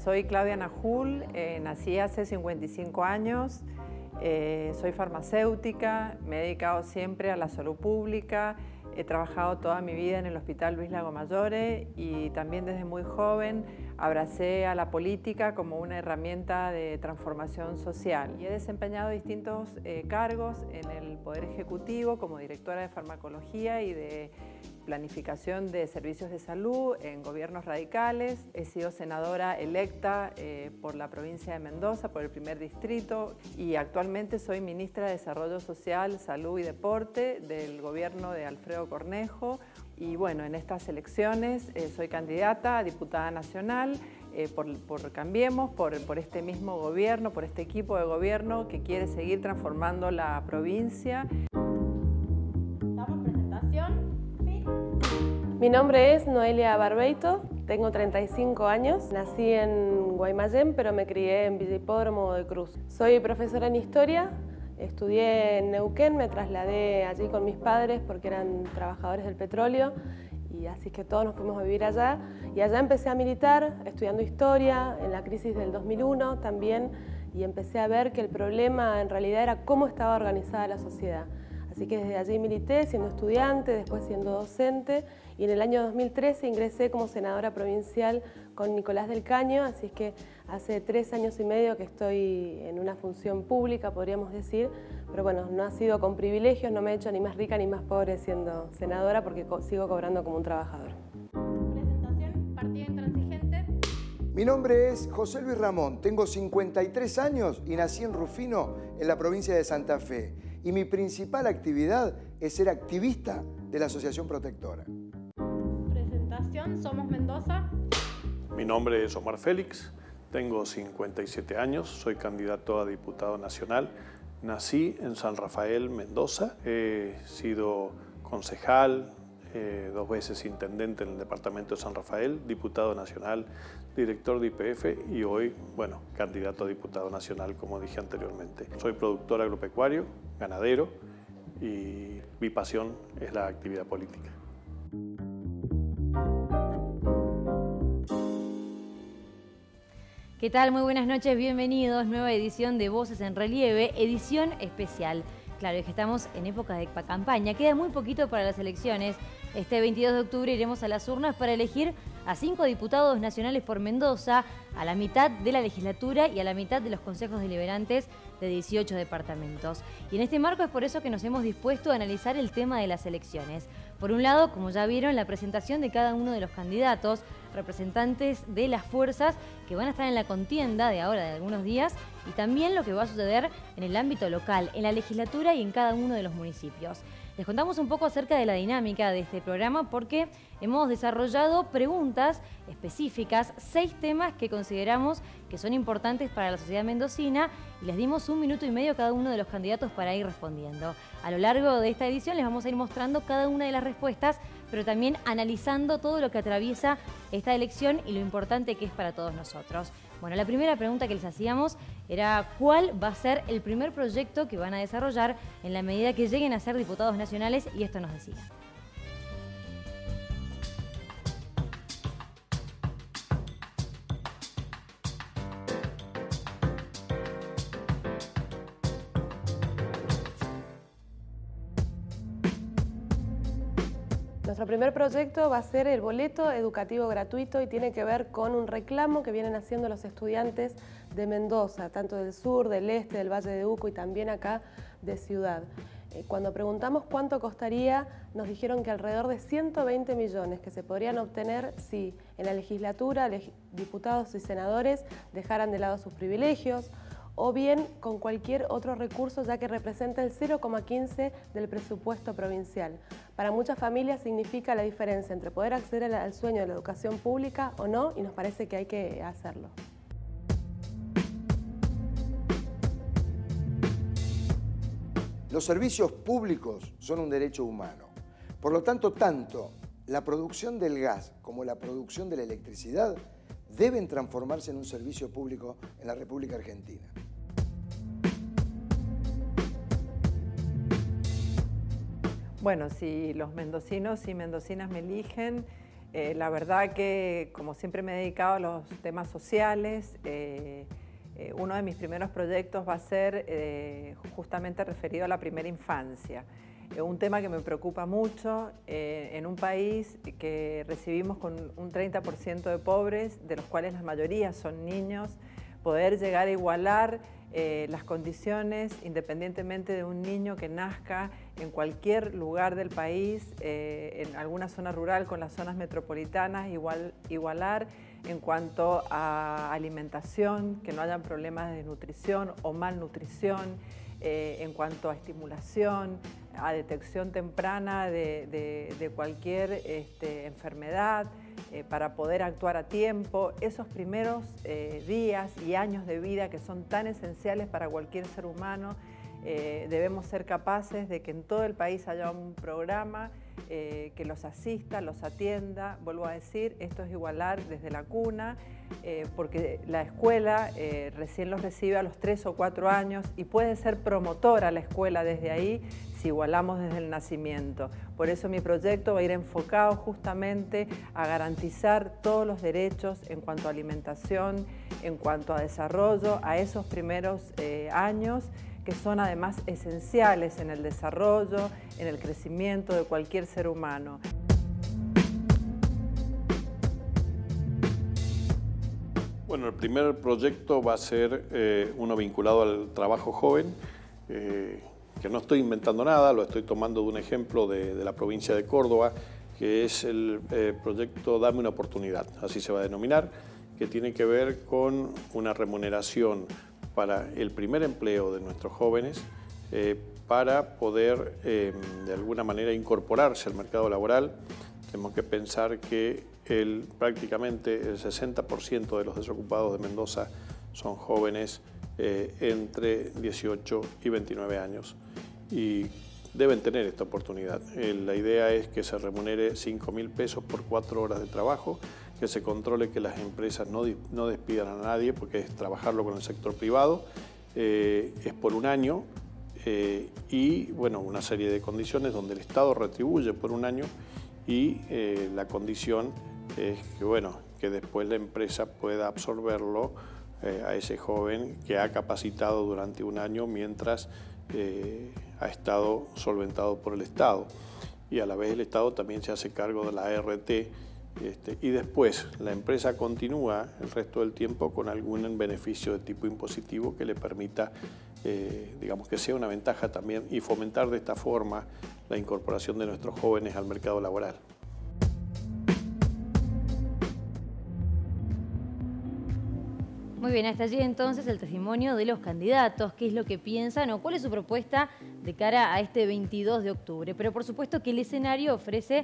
Soy Claudia Najul, nací hace 55 años, soy farmacéutica, me he dedicado siempre a la salud pública, he trabajado toda mi vida en el Hospital Luis Lago Mayore y también desde muy joven abracé a la política como una herramienta de transformación social. Y he desempeñado distintos cargos en el Poder Ejecutivo como directora de farmacología y de planificación de servicios de salud en gobiernos radicales. He sido senadora electa por la provincia de Mendoza, por el primer distrito, y actualmente soy ministra de Desarrollo Social, Salud y Deporte del gobierno de Alfredo Cornejo. Y bueno, en estas elecciones soy candidata a diputada nacional por Cambiemos, por este mismo gobierno, por este equipo de gobierno que quiere seguir transformando la provincia. Mi nombre es Noelia Barbeito, tengo 35 años, nací en Guaymallén, pero me crié en Villa Hipódromo de Cruz. Soy profesora en Historia, estudié en Neuquén, me trasladé allí con mis padres porque eran trabajadores del petróleo, y así que todos nos fuimos a vivir allá. Y allá empecé a militar, estudiando Historia, en la crisis del 2001 también, y empecé a ver que el problema en realidad era cómo estaba organizada la sociedad. Así que desde allí milité, siendo estudiante, después siendo docente, y en el año 2013 ingresé como senadora provincial con Nicolás del Caño, así es que hace 3 años y medio que estoy en una función pública, podríamos decir, pero bueno, no ha sido con privilegios, no me he hecho ni más rica ni más pobre siendo senadora porque sigo cobrando como un trabajador. Presentación, Partido Intransigente. Mi nombre es José Luis Ramón, tengo 53 años y nací en Rufino, en la provincia de Santa Fe. Y mi principal actividad es ser activista de la Asociación Protectora. Presentación, Somos Mendoza. Mi nombre es Omar Félix, tengo 57 años, soy candidato a diputado nacional. Nací en San Rafael, Mendoza, he sido concejal, 2 veces intendente en el departamento de San Rafael, diputado nacional, director de YPF y hoy, bueno, candidato a diputado nacional, como dije anteriormente. Soy productor agropecuario, ganadero y mi pasión es la actividad política. ¿Qué tal? Muy buenas noches, bienvenidos. Nueva edición de Voces en Relieve, edición especial. Claro, es que estamos en época de campaña, queda muy poquito para las elecciones. Este 22 de octubre iremos a las urnas para elegir a 5 diputados nacionales por Mendoza, a la mitad de la legislatura y a la mitad de los consejos deliberantes de 18 departamentos. Y en este marco es por eso que nos hemos dispuesto a analizar el tema de las elecciones. Por un lado, como ya vieron, la presentación de cada uno de los candidatos, representantes de las fuerzas que van a estar en la contienda de ahora, de algunos días, y también lo que va a suceder en el ámbito local, en la legislatura y en cada uno de los municipios. Les contamos un poco acerca de la dinámica de este programa porque hemos desarrollado preguntas específicas, 6 temas que consideramos que son importantes para la sociedad mendocina y les dimos 1 minuto y medio a cada uno de los candidatos para ir respondiendo. A lo largo de esta edición les vamos a ir mostrando cada una de las respuestas, pero también analizando todo lo que atraviesa esta elección y lo importante que es para todos nosotros. Bueno, la primera pregunta que les hacíamos era ¿cuál va a ser el primer proyecto que van a desarrollar en la medida que lleguen a ser diputados nacionales? Y esto nos decía. Nuestro primer proyecto va a ser el boleto educativo gratuito y tiene que ver con un reclamo que vienen haciendo los estudiantes de Mendoza, tanto del sur, del este, del Valle de Uco y también acá de Ciudad. Cuando preguntamos cuánto costaría, nos dijeron que alrededor de 120 millones que se podrían obtener si en la legislatura diputados y senadores dejaran de lado sus privilegios, o bien con cualquier otro recurso, ya que representa el 0,15 del presupuesto provincial. Para muchas familias significa la diferencia entre poder acceder al sueño de la educación pública o no, y nos parece que hay que hacerlo. Los servicios públicos son un derecho humano. Por lo tanto, tanto la producción del gas como la producción de la electricidad deben transformarse en un servicio público en la República Argentina. Bueno, si los mendocinos y mendocinas me eligen, La verdad que, como siempre me he dedicado a los temas sociales, uno de mis primeros proyectos va a ser justamente referido a la primera infancia. Un tema que me preocupa mucho en un país que recibimos con un 30% de pobres, de los cuales la mayoría son niños, poder llegar a igualar las condiciones independientemente de un niño que nazca en cualquier lugar del país, en alguna zona rural con las zonas metropolitanas, igualar en cuanto a alimentación, que no hayan problemas de desnutrición o malnutrición, en cuanto a estimulación, a detección temprana de cualquier enfermedad, para poder actuar a tiempo. Esos primeros días y años de vida que son tan esenciales para cualquier ser humano, debemos ser capaces de que en todo el país haya un programa que los asista, los atienda. Vuelvo a decir, esto es igualar desde la cuna, porque la escuela recién los recibe a los 3 o 4 años y puede ser promotora la escuela desde ahí si igualamos desde el nacimiento. Por eso mi proyecto va a ir enfocado justamente a garantizar todos los derechos en cuanto a alimentación, en cuanto a desarrollo, a esos primeros años, que son además esenciales en el desarrollo, en el crecimiento de cualquier ser humano. Bueno, el primer proyecto va a ser uno vinculado al trabajo joven, que no estoy inventando nada, lo estoy tomando de un ejemplo de la provincia de Córdoba, que es el proyecto Dame una oportunidad, así se va a denominar, que tiene que ver con una remuneración para el primer empleo de nuestros jóvenes, para poder de alguna manera incorporarse al mercado laboral. Tenemos que pensar que prácticamente el 60% de los desocupados de Mendoza son jóvenes entre 18 y 29 años y deben tener esta oportunidad. La idea es que se remunere 5.000 pesos por 4 horas de trabajo, que se controle que las empresas no despidan a nadie, porque es trabajarlo con el sector privado, es por un año y bueno, una serie de condiciones donde el Estado retribuye por un año y la condición es que, bueno, que después la empresa pueda absorberlo a ese joven que ha capacitado durante un año mientras ha estado solventado por el Estado. Y a la vez el Estado también se hace cargo de la ART y después la empresa continúa el resto del tiempo con algún beneficio de tipo impositivo que le permita, digamos, que sea una ventaja también y fomentar de esta forma la incorporación de nuestros jóvenes al mercado laboral. Muy bien, hasta allí entonces el testimonio de los candidatos, qué es lo que piensan o cuál es su propuesta de cara a este 22 de octubre. Pero por supuesto que el escenario ofrece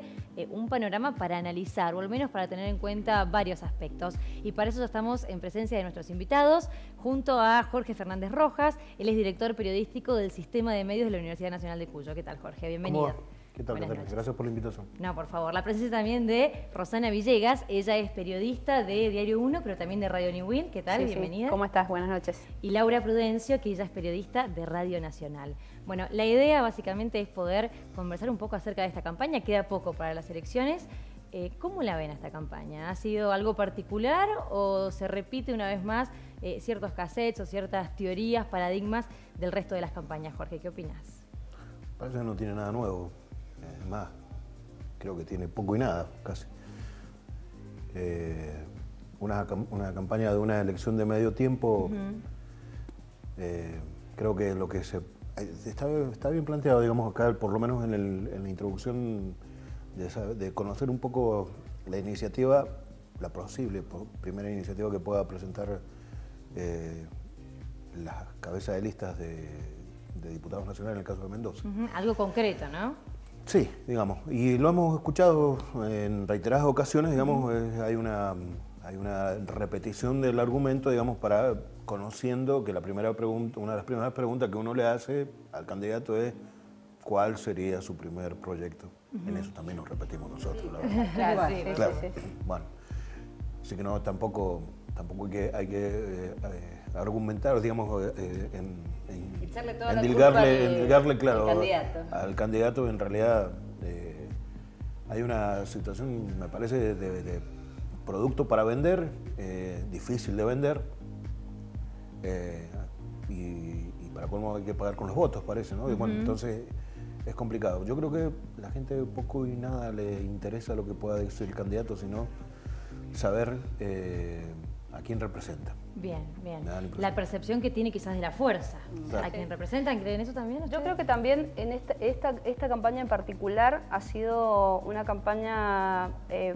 un panorama para analizar, o al menos para tener en cuenta varios aspectos. Y para eso estamos en presencia de nuestros invitados, junto a Jorge Fernández Rojas. Él es director periodístico del Sistema de Medios de la Universidad Nacional de Cuyo. ¿Qué tal, Jorge? Bienvenido. ¿Qué tal? Gracias por la invitación. No, por favor. La presencia también de Rosana Villegas. Ella es periodista de Diario 1, pero también de Radio Niwin. ¿Qué tal? Sí, bienvenida. Sí. ¿Cómo estás? Buenas noches. Y Laura Prudencio, que ella es periodista de Radio Nacional. Bueno, la idea básicamente es poder conversar un poco acerca de esta campaña. Queda poco para las elecciones. ¿Cómo la ven a esta campaña? ¿Ha sido algo particular o se repite una vez más ciertos cassettes o ciertas teorías, paradigmas del resto de las campañas? Jorge, ¿qué opinas? Parece que no tiene nada nuevo. Más, creo que tiene poco y nada, casi. Una campaña de una elección de medio tiempo, creo que lo que está bien planteado, digamos, acá, por lo menos en la introducción, de conocer un poco la iniciativa, la posible primera iniciativa que pueda presentar las cabezas de listas de diputados nacionales en el caso de Mendoza. Algo concreto, ¿no? Sí, digamos, y lo hemos escuchado en reiteradas ocasiones, digamos, hay una repetición del argumento, digamos, conociendo que una de las primeras preguntas que uno le hace al candidato es ¿cuál sería su primer proyecto? En eso también nos repetimos nosotros, la verdad. Claro. Bueno, así que no, tampoco hay que argumentar, digamos, endilgarle claro, al candidato. Al candidato, en realidad hay una situación, me parece, de producto para vender, difícil de vender, y para colmo hay que pagar con los votos, parece, ¿no? Y bueno, entonces es complicado. Yo creo que la gente poco y nada le interesa lo que pueda decir el candidato, sino saber a quién representa. Bien, bien. La percepción que tiene quizás de la fuerza. Claro. ¿A quién representan? ¿Creen eso también ustedes? Yo creo que también en esta campaña en particular ha sido una campaña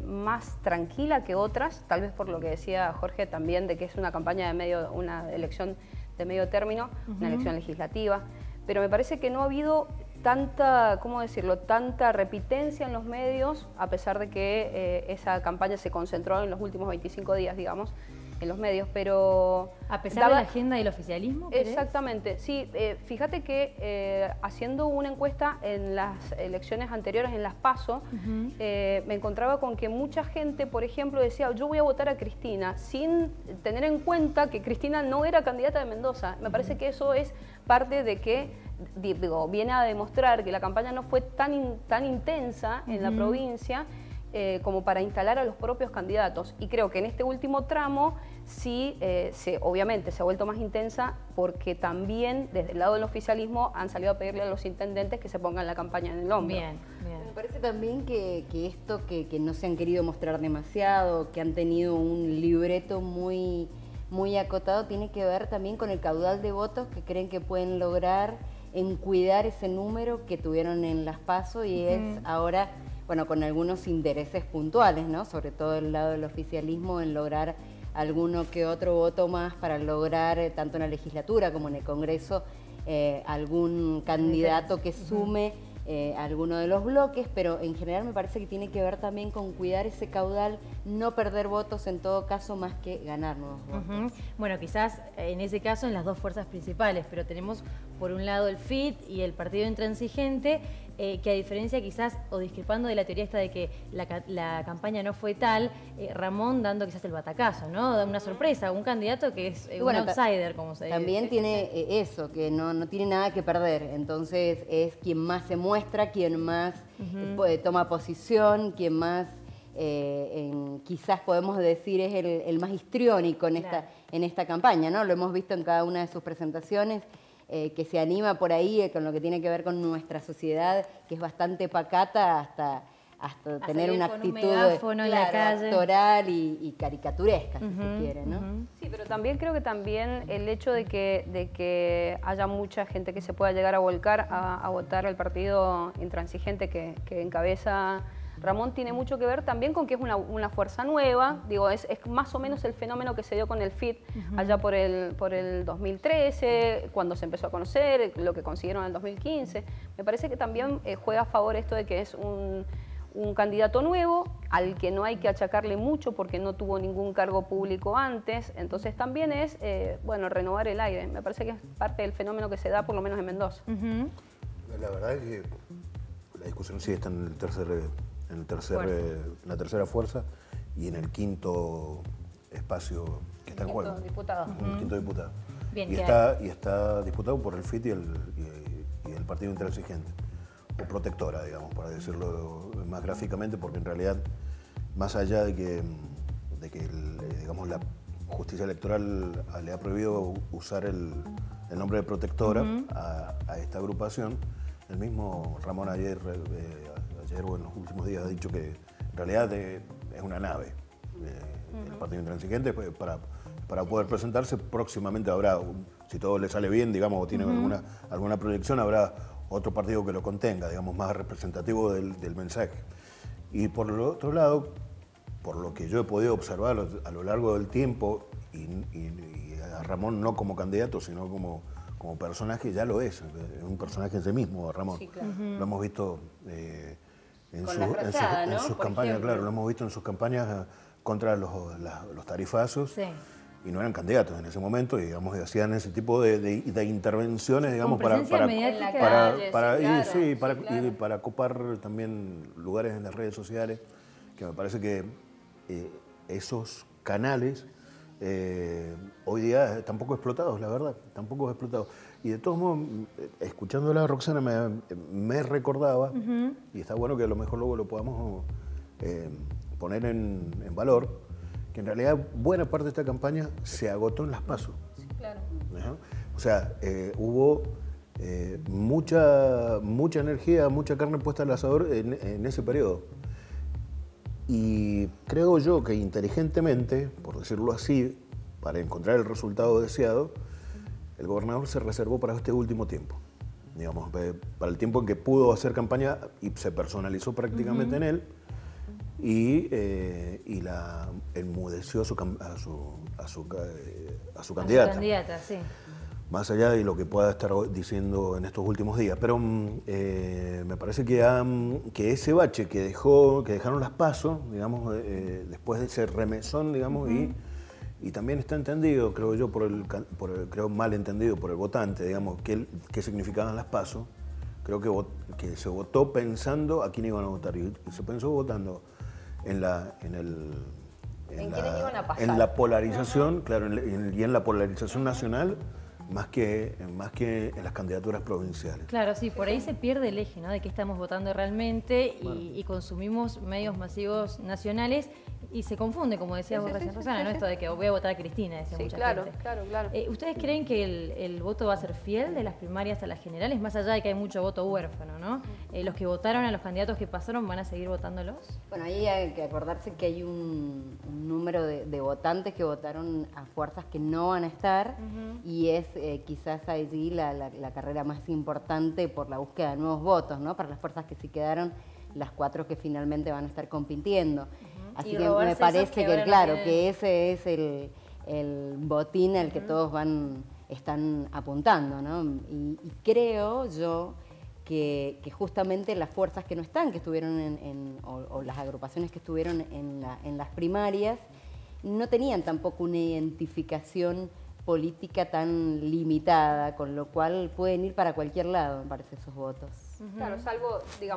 más tranquila que otras, tal vez por lo que decía Jorge también, de que es una campaña una elección de medio término, una elección legislativa, pero me parece que no ha habido tanta, ¿cómo decirlo?, tanta repitencia en los medios, a pesar de que esa campaña se concentró en los últimos 25 días, digamos, en los medios, pero... A pesar de la agenda del oficialismo, ¿crees? Exactamente, sí. Fíjate que haciendo una encuesta en las elecciones anteriores, en las PASO, me encontraba con que mucha gente, por ejemplo, decía, yo voy a votar a Cristina, sin tener en cuenta que Cristina no era candidata de Mendoza. Me parece que eso es parte de que, digo, viene a demostrar que la campaña no fue tan intensa en la provincia, como para instalar a los propios candidatos. Y creo que en este último tramo sí, obviamente se ha vuelto más intensa, porque también desde el lado del oficialismo han salido a pedirle a los intendentes que se pongan la campaña en el hombro. Bien, bien. Me parece también que esto que no se han querido mostrar demasiado, que han tenido un libreto muy acotado, tiene que ver también con el caudal de votos que creen que pueden lograr en cuidar ese número que tuvieron en las PASO, y es ahora... Bueno, con algunos intereses puntuales, ¿no? Sobre todo del lado del oficialismo, en lograr alguno que otro voto más para lograr, tanto en la legislatura como en el Congreso, algún candidato que sume alguno de los bloques, pero en general me parece que tiene que ver también con cuidar ese caudal, no perder votos en todo caso, más que ganar nuevos votos. Bueno, quizás en ese caso en las dos fuerzas principales, pero tenemos por un lado el FIT y el Partido Intransigente, que a diferencia quizás, o discrepando de la teoría esta de que la campaña no fue tal, Ramón dando quizás el batacazo, ¿no? Da una sorpresa, un candidato que es un outsider, como se dice. También tiene eso, que no tiene nada que perder, entonces es quien más se muestra, quien más toma posición, quien más, quizás podemos decir, es el más histriónico en esta campaña, ¿no? Lo hemos visto en cada una de sus presentaciones. Que se anima por ahí con lo que tiene que ver con nuestra sociedad, que es bastante pacata, hasta tener una actitud actoral y caricaturesca, si se quiere, ¿no? Sí, pero también creo que también el hecho de que haya mucha gente que se pueda llegar a volcar a votar al Partido Intransigente que encabeza Ramón, tiene mucho que ver también con que es una fuerza nueva. Digo, es más o menos el fenómeno que se dio con el FIT allá por el 2013, cuando se empezó a conocer, lo que consiguieron en el 2015. Me parece que también juega a favor esto de que es un candidato nuevo, al que no hay que achacarle mucho porque no tuvo ningún cargo público antes. Entonces también es, bueno, renovar el aire. Me parece que es parte del fenómeno que se da, por lo menos en Mendoza. La verdad es que la discusión sí está en la tercera fuerza y en el quinto espacio que está en juego. Quinto diputado. Bien, y está disputado por el FIT y el Partido Intransigente, o protectora, digamos, para decirlo más gráficamente, porque en realidad, más allá de que digamos, la justicia electoral le ha prohibido usar el nombre de protectora a esta agrupación, el mismo Ramón ayer o en los últimos días ha dicho que en realidad es una nave. El Partido Intransigente, para poder presentarse, próximamente habrá, si todo le sale bien, digamos, o tiene alguna proyección, habrá otro partido que lo contenga, digamos, más representativo del mensaje. Y por el otro lado, por lo que yo he podido observar a lo largo del tiempo, y a Ramón no como candidato, sino como personaje, ya lo es un personaje en sí mismo, Ramón. Sí, claro. Lo hemos visto en sus campañas, claro, lo hemos visto en sus campañas contra los tarifazos. Sí. Y no eran candidatos en ese momento, y digamos, hacían ese tipo de intervenciones, digamos, para ocupar también lugares en las redes sociales, que me parece que esos canales hoy día están poco explotados, la verdad, están poco explotados. Y de todos modos, escuchándola a Roxana me recordaba, y está bueno que a lo mejor luego lo podamos poner en valor, que en realidad buena parte de esta campaña se agotó en las PASO. Sí, claro. O sea, hubo mucha energía, mucha carne puesta al asador en ese periodo. Y creo yo que inteligentemente, por decirlo así, para encontrar el resultado deseado, el gobernador se reservó para este último tiempo. Digamos, para el tiempo en que pudo hacer campaña y se personalizó prácticamente en él y enmudeció a su candidata. A su candidata, sí. Más allá de lo que pueda estar diciendo en estos últimos días. Pero me parece que ese bache que dejaron las PASO, digamos, después de ese remesón, digamos, y también está entendido, creo yo, creo mal entendido por el votante, digamos, qué significaban las PASO. Creo que se votó pensando a quién iban a votar y se pensó votando en la polarización, claro, y en la polarización nacional, más que en las candidaturas provinciales. Claro, sí, por ahí se pierde el eje, ¿no? De qué estamos votando realmente y consumimos medios masivos nacionales y se confunde, como decía vos recién, Rosana, ¿no? Esto de que voy a votar a Cristina, decía mucha gente. Claro. ¿Ustedes creen que el voto va a ser fiel de las primarias a las generales, más allá de que hay mucho voto huérfano, ¿no? ¿Los que votaron a los candidatos que pasaron van a seguir votándolos? Bueno, ahí hay que acordarse que hay un número de votantes que votaron a fuerzas que no van a estar y es quizás allí la carrera más importante por la búsqueda de nuevos votos, ¿no? Para las fuerzas que sí quedaron, las 4 que finalmente van a estar compitiendo. Así que me parece que, claro, que ese es el botín al que todos están apuntando, ¿no? Y creo yo que justamente las fuerzas que no están, que estuvieron o las agrupaciones que estuvieron en las primarias, no tenían tampoco una identificación política tan limitada, con lo cual pueden ir para cualquier lado, me parece, esos votos. Claro,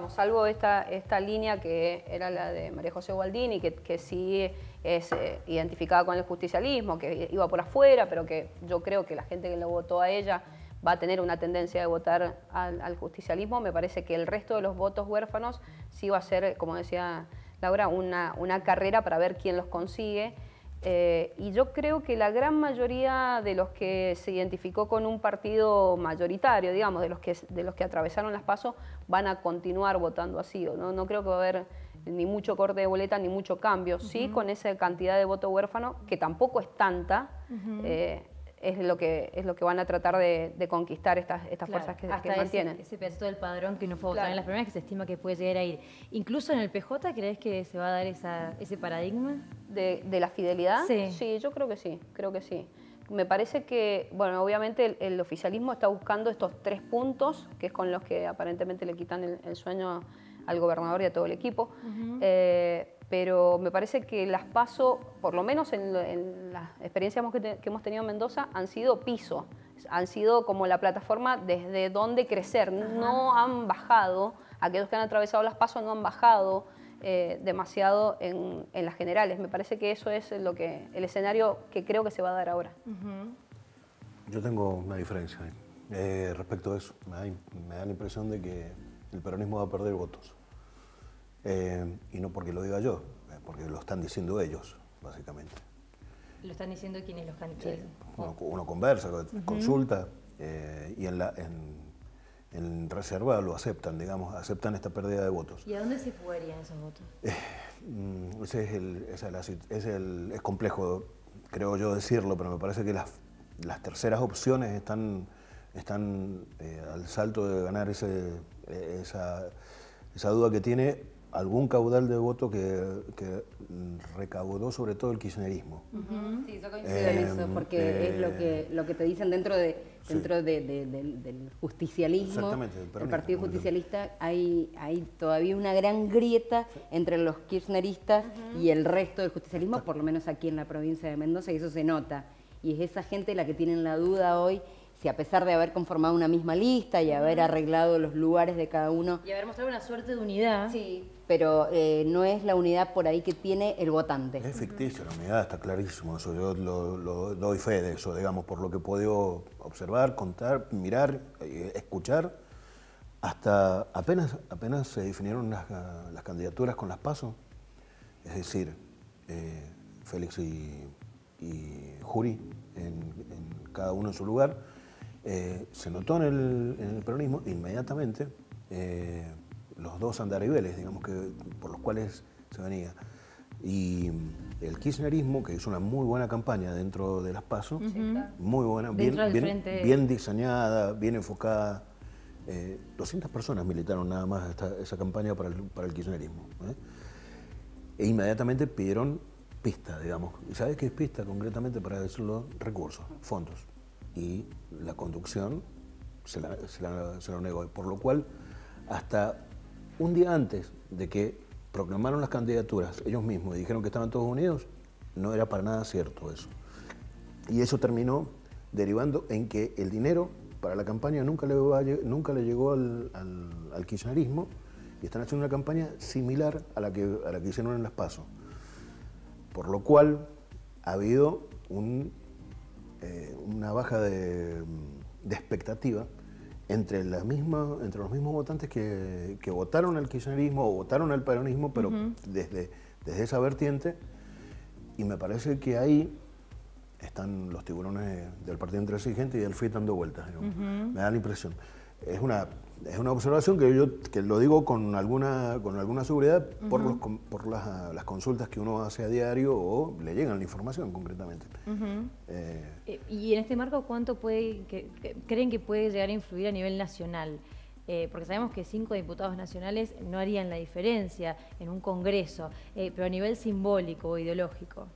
salvo esta línea que era la de María José Gualdini, que sí es identificada con el justicialismo, que iba por afuera, pero que yo creo que la gente que lo votó a ella va a tener una tendencia de votar al justicialismo. Me parece que el resto de los votos huérfanos sí va a ser, como decía Laura, una carrera para ver quién los consigue. Y yo creo que la gran mayoría de los que se identificó con un partido mayoritario, digamos, de los que atravesaron las PASO, van a continuar votando así. No creo que va a haber ni mucho corte de boleta ni mucho cambio. Sí, con esa cantidad de voto huérfano, que tampoco es tanta, es lo que van a tratar de conquistar estas fuerzas que mantienen. Ese pedacito del padrón que no fue votado en las primeras, que se estima que puede llegar a ir. Incluso en el PJ, ¿crees que se va a dar ese paradigma? ¿De la fidelidad? Sí. Sí, yo creo que sí. Me parece que, bueno, obviamente el oficialismo está buscando estos 3 puntos, que es con los que aparentemente le quitan el sueño al gobernador y a todo el equipo. Pero me parece que las PASO, por lo menos en las experiencias que hemos tenido en Mendoza, han sido piso, han sido como la plataforma desde donde crecer. No han bajado, aquellos que han atravesado las PASO no han bajado demasiado en las generales. Me parece que eso es el escenario que creo que se va a dar ahora. Yo tengo una diferencia respecto a eso. Me da la impresión de que el peronismo va a perder votos. Y no porque lo diga yo, porque lo están diciendo ellos, básicamente. ¿Lo están diciendo quiénes los candidatos? Sí. Uno conversa, consulta, y en reserva lo aceptan, digamos, aceptan esta pérdida de votos. ¿Y a dónde se fugarían esos votos? Es complejo, creo yo, decirlo, pero me parece que las terceras opciones están al salto de ganar esa duda que tiene algún caudal de voto que recaudó sobre todo el kirchnerismo. Sí, yo coincido en eso, porque es lo que te dicen dentro del justicialismo, exactamente, el partido justicialista, hay todavía una gran grieta entre los kirchneristas y el resto del justicialismo, por lo menos aquí en la provincia de Mendoza, y eso se nota. Y es esa gente la que tiene la duda hoy si a pesar de haber conformado una misma lista y haber arreglado los lugares de cada uno... Y haber mostrado una suerte de unidad. Sí, pero no es la unidad por ahí que tiene el votante. Es ficticio la unidad, está clarísimo, eso yo lo doy fe de eso, digamos, por lo que he podido observar, contar, mirar, escuchar, hasta apenas se definieron las candidaturas con las PASO, es decir, Félix y Juri, en cada uno en su lugar, se notó en el peronismo inmediatamente los dos andariveles, digamos, por los cuales se venía. Y el kirchnerismo, que hizo una muy buena campaña dentro de las PASO, muy buena, bien diseñada, bien enfocada. 200 personas militaron nada más esa campaña para el kirchnerismo. E inmediatamente pidieron pista, digamos. ¿Y sabes qué es pista concretamente? Para decirlo, recursos, fondos. Y la conducción se lo negó. Por lo cual, hasta un día antes de que proclamaron las candidaturas ellos mismos y dijeron que estaban todos unidos, no era para nada cierto eso. Y eso terminó derivando en que el dinero para la campaña nunca le llegó al kirchnerismo, y están haciendo una campaña similar a la que hicieron en las PASO. Por lo cual ha habido una baja de expectativa entre los mismos votantes que votaron al kirchnerismo o votaron al peronismo, pero desde esa vertiente, y me parece que ahí están los tiburones del Partido Intransigente y del FIT dando vueltas, me da la impresión. Es una observación que lo digo con alguna seguridad por las consultas que uno hace a diario o le llegan la información concretamente. Y en este marco, ¿cuánto creen que puede llegar a influir a nivel nacional? Porque sabemos que 5 diputados nacionales no harían la diferencia en un congreso, pero a nivel simbólico o ideológico.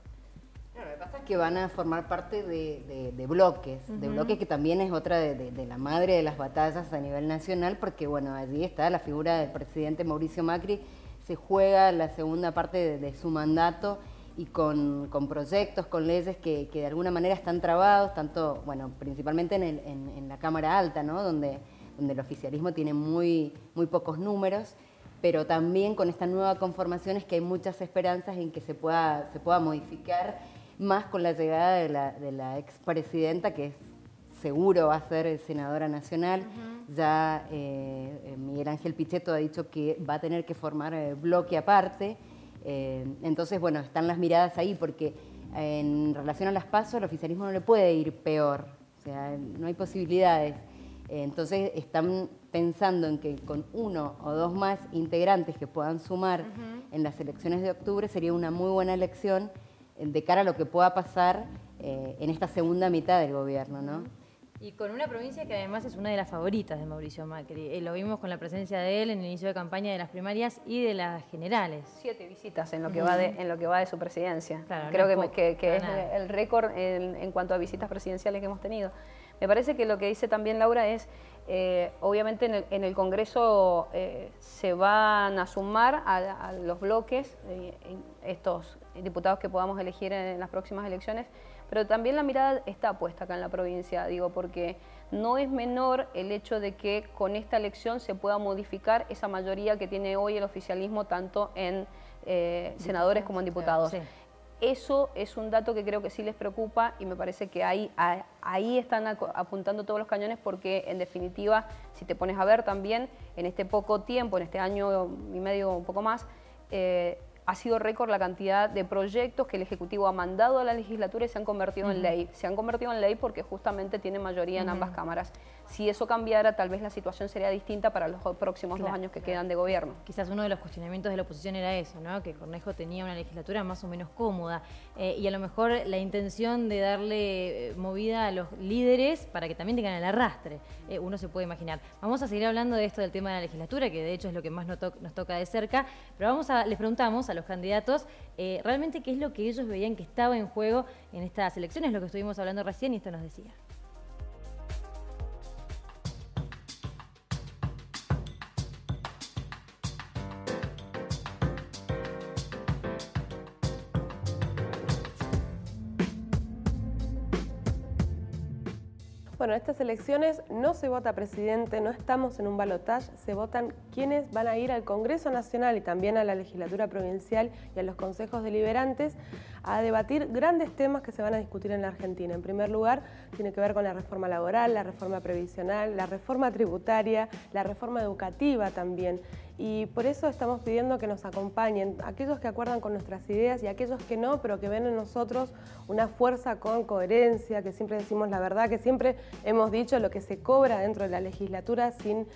Lo que pasa es que van a formar parte de bloques, bloques que también es otra de la madre de las batallas a nivel nacional, porque bueno, allí está la figura del presidente Mauricio Macri, se juega la segunda parte de su mandato y con proyectos, con leyes que de alguna manera están trabados, tanto, bueno, principalmente en la Cámara Alta, ¿no? donde el oficialismo tiene muy pocos números, pero también con esta nueva conformación es que hay muchas esperanzas en que se pueda modificar, más con la llegada de la expresidenta, que es seguro va a ser senadora nacional. Ya Miguel Ángel Pichetto ha dicho que va a tener que formar bloque aparte. Entonces, bueno, están las miradas ahí, porque en relación a las PASO, el oficialismo no le puede ir peor, o sea, no hay posibilidades. Entonces, están pensando en que con 1 o 2 más integrantes que puedan sumar en las elecciones de octubre sería una muy buena elección de cara a lo que pueda pasar en esta segunda mitad del gobierno, ¿no? Y con una provincia que además es una de las favoritas de Mauricio Macri. Lo vimos con la presencia de él en el inicio de campaña de las primarias y de las generales. 7 visitas en lo que va de su presidencia. Claro, creo que es el récord en cuanto a visitas presidenciales que hemos tenido. Me parece que lo que dice también Laura es, obviamente en el Congreso se van a sumar a los bloques estos diputados que podamos elegir en las próximas elecciones, pero también la mirada está puesta acá en la provincia, digo, porque no es menor el hecho de que con esta elección se pueda modificar esa mayoría que tiene hoy el oficialismo, tanto en senadores como en diputados. Sí. Eso es un dato que creo que sí les preocupa, y me parece que ahí están apuntando todos los cañones, porque en definitiva, si te pones a ver también, en este poco tiempo, en este año y medio, un poco más, ha sido récord la cantidad de proyectos que el Ejecutivo ha mandado a la legislatura y se han convertido en ley. Se han convertido en ley porque justamente tiene mayoría en ambas cámaras. Si eso cambiara, tal vez la situación sería distinta para los próximos 2 años que quedan de gobierno. Quizás uno de los cuestionamientos de la oposición era eso, ¿no? Que Cornejo tenía una legislatura más o menos cómoda, y a lo mejor la intención de darle movida a los líderes para que también tengan el arrastre, uno se puede imaginar. Vamos a seguir hablando de esto del tema de la legislatura, que de hecho es lo que más nos toca de cerca, pero les preguntamos a los candidatos realmente qué es lo que ellos veían que estaba en juego en estas elecciones, lo que estuvimos hablando recién, y esto nos decía. Bueno, en estas elecciones no se vota presidente, no estamos en un balotaje, se votan quienes van a ir al Congreso Nacional y también a la legislatura provincial y a los consejos deliberantes a debatir grandes temas que se van a discutir en la Argentina. En primer lugar, tiene que ver con la reforma laboral, la reforma previsional, la reforma tributaria, la reforma educativa también. Y por eso estamos pidiendo que nos acompañen aquellos que acuerdan con nuestras ideas y aquellos que no, pero que ven en nosotros una fuerza con coherencia, que siempre decimos la verdad, que siempre hemos dicho lo que se cobra dentro de la legislatura sin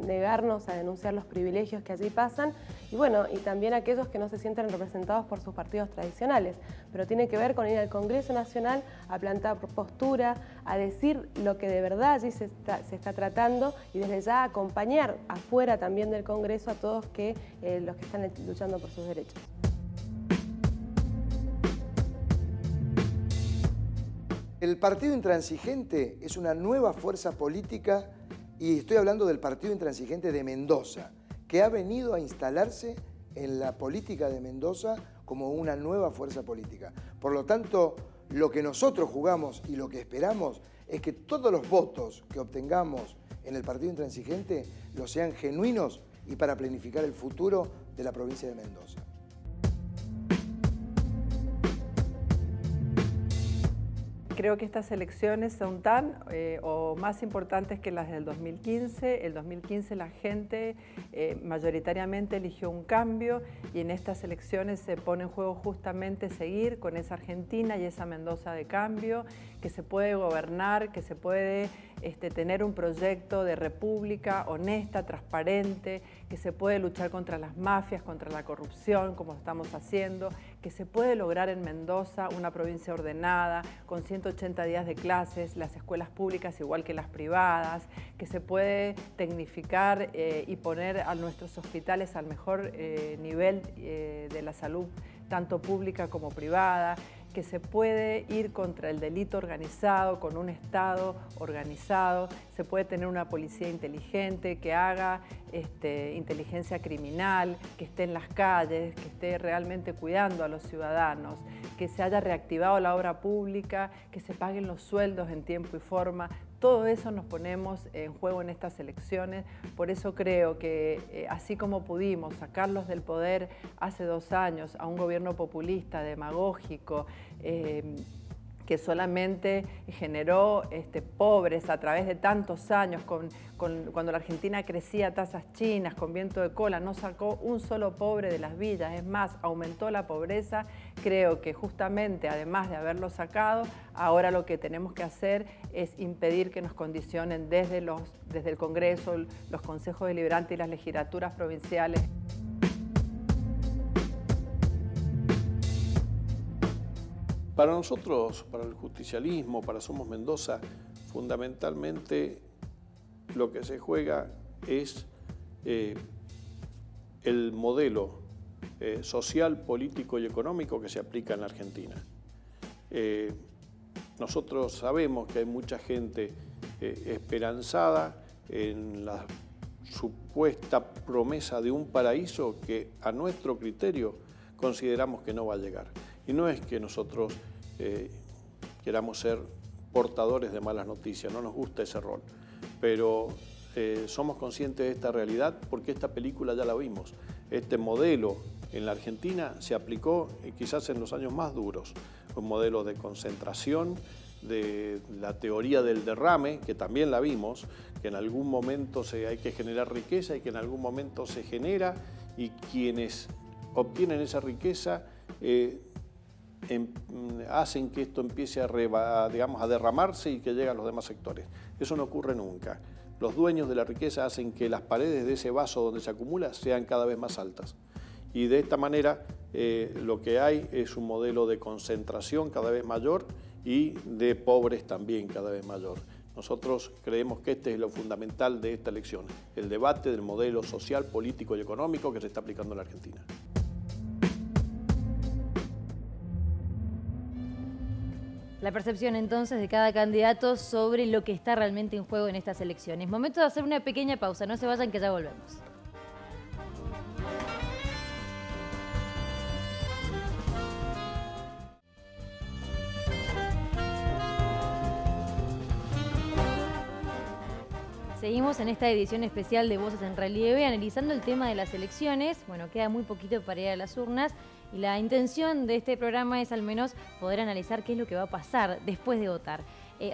negarnos a denunciar los privilegios que allí pasan. Y bueno, y también aquellos que no se sienten representados por sus partidos tradicionales. Pero tiene que ver con ir al Congreso Nacional a plantar postura, a decir lo que de verdad allí se está tratando y desde ya acompañar afuera también del Congreso a todos los que están luchando por sus derechos. El Partido Intransigente es una nueva fuerza política y estoy hablando del Partido Intransigente de Mendoza, que ha venido a instalarse en la política de Mendoza como una nueva fuerza política. Por lo tanto, lo que nosotros jugamos y lo que esperamos es que todos los votos que obtengamos en el Partido Intransigente los sean genuinos y para planificar el futuro de la provincia de Mendoza. Creo que estas elecciones son tan o más importantes que las del 2015. El 2015 la gente mayoritariamente eligió un cambio y en estas elecciones se pone en juego justamente seguir con esa Argentina y esa Mendoza de cambio, que se puede gobernar, que se puede tener un proyecto de república honesta, transparente, que se puede luchar contra las mafias, contra la corrupción, como estamos haciendo, que se puede lograr en Mendoza una provincia ordenada, con 180 días de clases, las escuelas públicas igual que las privadas, que se puede tecnificar y poner a nuestros hospitales al mejor nivel de la salud, tanto pública como privada, que se puede ir contra el delito organizado, con un Estado organizado, se puede tener una policía inteligente que haga inteligencia criminal, que esté en las calles, que esté realmente cuidando a los ciudadanos, que se haya reactivado la obra pública, que se paguen los sueldos en tiempo y forma. Todo eso nos ponemos en juego en estas elecciones, por eso creo que así como pudimos sacarlos del poder hace 2 años a un gobierno populista, demagógico, que solamente generó pobres a través de tantos años, cuando la Argentina crecía a tasas chinas, con viento de cola, no sacó un solo pobre de las villas, es más, aumentó la pobreza. Creo que justamente, además de haberlo sacado, ahora lo que tenemos que hacer es impedir que nos condicionen desde el Congreso, los consejos deliberantes y las legislaturas provinciales. Para nosotros, para el justicialismo, para Somos Mendoza, fundamentalmente lo que se juega es el modelo social, político y económico que se aplica en la Argentina. Nosotros sabemos que hay mucha gente esperanzada en la supuesta promesa de un paraíso que a nuestro criterio consideramos que no va a llegar. Y no es que nosotros queramos ser portadores de malas noticias, no nos gusta ese rol, pero somos conscientes de esta realidad porque esta película ya la vimos. Este modelo en la Argentina se aplicó quizás en los años más duros, un modelo de concentración, de la teoría del derrame, que también la vimos, que en algún momento hay que generar riqueza y que en algún momento se genera y quienes obtienen esa riqueza hacen que esto empiece a derramarse y que llegue a los demás sectores. Eso no ocurre nunca. Los dueños de la riqueza hacen que las paredes de ese vaso donde se acumula sean cada vez más altas. Y de esta manera lo que hay es un modelo de concentración cada vez mayor y de pobres también cada vez mayor. Nosotros creemos que este es lo fundamental de esta elección, el debate del modelo social, político y económico que se está aplicando en la Argentina. La percepción entonces de cada candidato sobre lo que está realmente en juego en estas elecciones. Momento de hacer una pequeña pausa, no se vayan que ya volvemos. Seguimos en esta edición especial de Voces en Relieve analizando el tema de las elecciones. Bueno, queda muy poquito para ir a las urnas y la intención de este programa es al menos poder analizar qué es lo que va a pasar después de votar.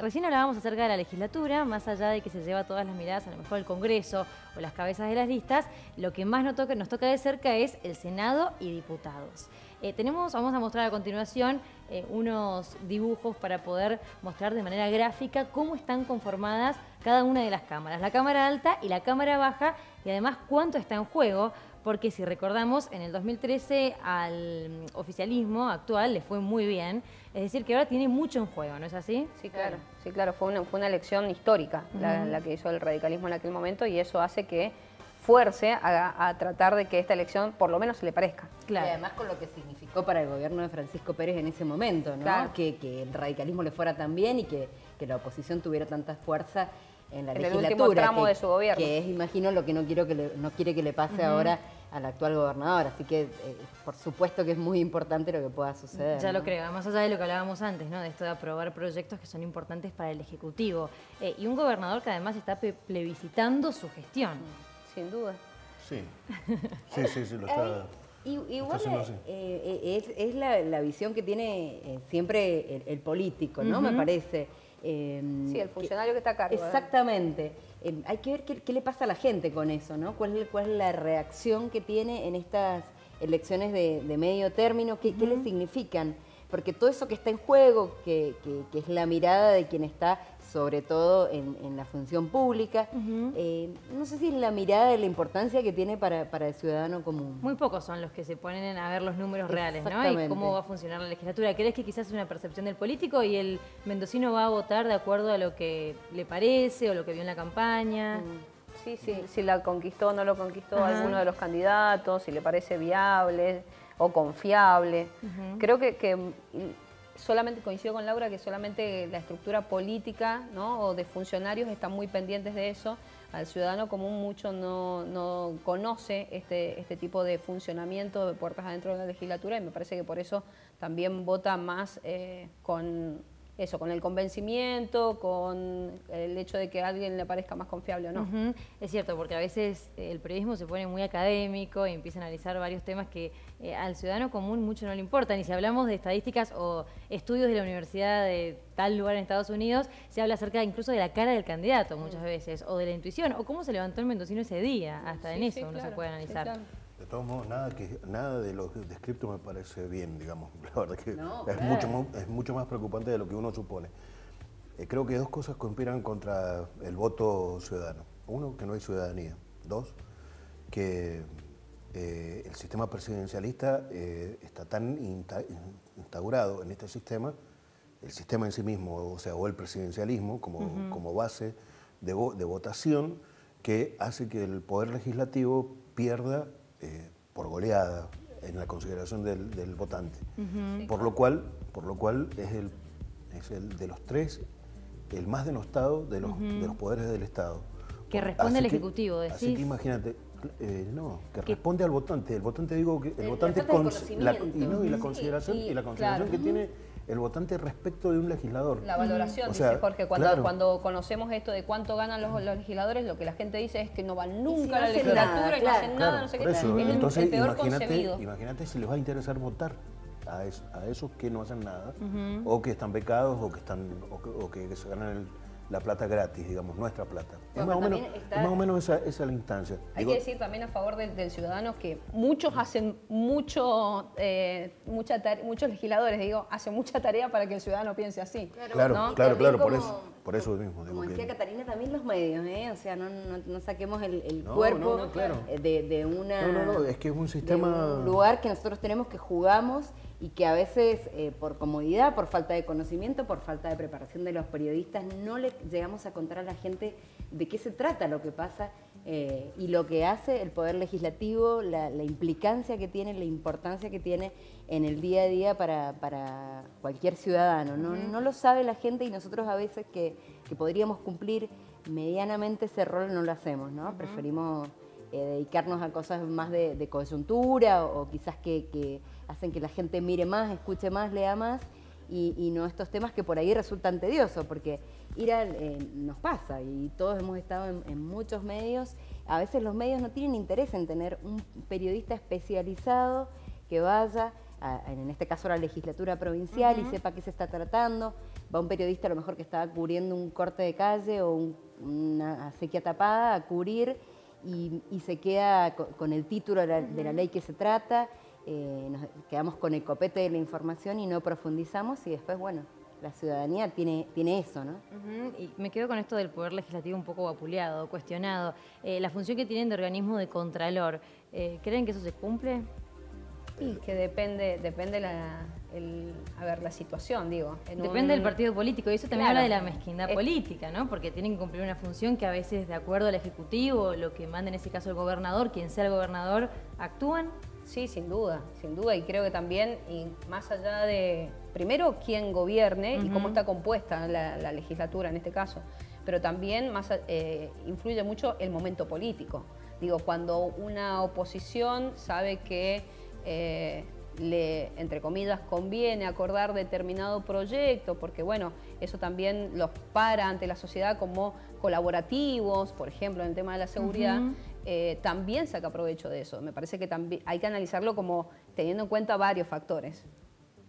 Recién hablábamos acerca de la legislatura, más allá de que se lleva todas las miradas, a lo mejor el Congreso o las cabezas de las listas, lo que más nos toca de cerca es el Senado y diputados. Vamos a mostrar a continuación unos dibujos para poder mostrar de manera gráfica cómo están conformadas cada una de las cámaras, la Cámara Alta y la Cámara Baja, y además cuánto está en juego, porque si recordamos, en el 2013 al oficialismo actual le fue muy bien, es decir, que ahora tiene mucho en juego, ¿no es así? Sí, claro, fue una elección histórica la que hizo el radicalismo en aquel momento, y eso hace que fuerce a tratar de que esta elección por lo menos se le parezca. Claro. Y además con lo que significó para el gobierno de Francisco Pérez en ese momento, ¿no? Claro. Que el radicalismo le fuera tan bien y que la oposición tuviera tanta fuerza en la legislatura. El último tramo de su gobierno. Que es, imagino, lo que no quiere que le pase ahora al actual gobernador. Así que, por supuesto que es muy importante lo que pueda suceder. Ya lo creo, más allá de lo que hablábamos antes, ¿no? De esto de aprobar proyectos que son importantes para el Ejecutivo. Y un gobernador que además está plebiscitando su gestión. Sin duda. Sí, lo está. Igual es la visión que tiene siempre el político, ¿no? Me parece. Sí, el funcionario que está a cargo. Exactamente. Hay que ver qué le pasa a la gente con eso, ¿no? ¿Cuál es la reacción que tiene en estas elecciones de medio término? ¿Qué le significan? Porque todo eso que está en juego, que es la mirada de quien está sobre todo en la función pública, no sé si es la mirada de la importancia que tiene para el ciudadano común. Muy pocos son los que se ponen a ver los números reales, ¿no? Y cómo va a funcionar la legislatura. ¿Crees que quizás es una percepción del político y el mendocino va a votar de acuerdo a lo que le parece o lo que vio en la campaña? Sí, si la conquistó o no lo conquistó alguno de los candidatos, si le parece viable o confiable. Creo que solamente coincido con Laura que solamente la estructura política, ¿no? O de funcionarios están muy pendientes de eso. Al ciudadano común mucho no conoce este tipo de funcionamiento de puertas adentro de la legislatura, y me parece que por eso también vota más con el convencimiento, con el hecho de que a alguien le parezca más confiable o no. Es cierto, porque a veces el periodismo se pone muy académico y empieza a analizar varios temas que al ciudadano común mucho no le importan. Y si hablamos de estadísticas o estudios de la universidad de tal lugar en Estados Unidos, se habla acerca incluso de la cara del candidato muchas veces, o de la intuición, o cómo se levantó el mendocino ese día. Hasta en eso uno se puede analizar. Sí, claro. De todos modos, nada de lo descripto me parece bien, digamos. La verdad que es mucho más preocupante de lo que uno supone. Creo que dos cosas conspiran contra el voto ciudadano. Uno, que no hay ciudadanía. Dos, que el sistema presidencialista está tan instaurado en este sistema, el sistema en sí mismo, o el presidencialismo como base de votación, que hace que el poder legislativo pierda por goleada en la consideración del votante. Por lo cual es el de los tres el más denostado de los poderes del Estado. Que responde al Ejecutivo, decís. Así que imagínate, que responde al votante. El votante, digo, que el votante y la consideración que tiene el votante respecto de un legislador. La valoración, dice Jorge, cuando conocemos esto de cuánto ganan los legisladores, lo que la la gente dice es que no van nunca a la legislatura y no hacen nada, no sé qué. Entonces, el peor concebido. Imagínate si les va a interesar votar a esos que no hacen nada, o que están becados, o que se ganan la plata gratis, digamos, nuestra plata. Es más o menos esa la instancia. Hay que decir también a favor del ciudadano que muchos hacen muchos legisladores, hacen mucha tarea para que el ciudadano piense así. Claro, por eso mismo. Como decía Catarina, también los medios, o sea, no saquemos el cuerpo de una... No, es que es un sistema... De un lugar que nosotros tenemos, que jugamos, y que a veces por comodidad, por falta de conocimiento, por falta de preparación de los periodistas, no le llegamos a contar a la gente de qué se trata lo que pasa y lo que hace el Poder Legislativo, la implicancia que tiene, la importancia que tiene en el día a día para cualquier ciudadano. No lo sabe la gente, y nosotros a veces que podríamos cumplir medianamente ese rol no lo hacemos, ¿no? Preferimos dedicarnos a cosas más de coyuntura o quizás que hacen que la gente mire más, escuche más, lea más, y no estos temas que por ahí resultan tediosos, porque nos pasa, y todos hemos estado en muchos medios. A veces los medios no tienen interés en tener un periodista especializado que vaya, en este caso a la legislatura provincial, y sepa qué se está tratando. Va un periodista a lo mejor que está cubriendo un corte de calle o una acequia tapada a cubrir y se queda con el título de la ley que se trata. Nos quedamos con el copete de la información y no profundizamos, y después, bueno, la ciudadanía tiene eso, ¿no? Y me quedo con esto del poder legislativo un poco vapuleado, cuestionado. La función que tienen de organismo de contralor, ¿creen que eso se cumple? Y que depende la situación, digo. Depende del partido político, y eso también habla de la mezquindad política, ¿no? Porque tienen que cumplir una función que a veces, de acuerdo al Ejecutivo, lo que manda en ese caso el gobernador, quien sea el gobernador, actúan. Sí, sin duda, y creo que también, y más allá de, primero, quién gobierne y cómo está compuesta la legislatura en este caso, pero también influye mucho el momento político. Digo, cuando una oposición sabe que entre comillas, conviene acordar determinado proyecto, porque bueno, eso también los para ante la sociedad como colaborativos, por ejemplo, en el tema de la seguridad, también saca provecho de eso. Me parece que también hay que analizarlo como teniendo en cuenta varios factores.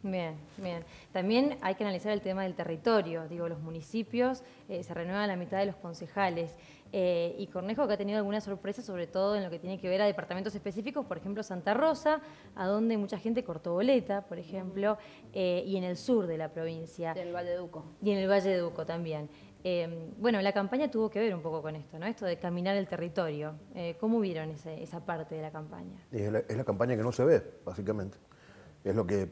Bien, bien. También hay que analizar el tema del territorio. Digo, los municipios se renuevan la mitad de los concejales. Y Cornejo que ha tenido algunas sorpresas, sobre todo en lo que tiene que ver a departamentos específicos, por ejemplo Santa Rosa, a donde mucha gente cortó boleta, por ejemplo, y en el sur de la provincia. Y en el Valle de Uco. Y en el Valle de Uco también. Bueno, la campaña tuvo que ver un poco con esto, ¿no? Esto de caminar el territorio. ¿Cómo vieron esa parte de la campaña? Es la campaña que no se ve, básicamente. Es lo que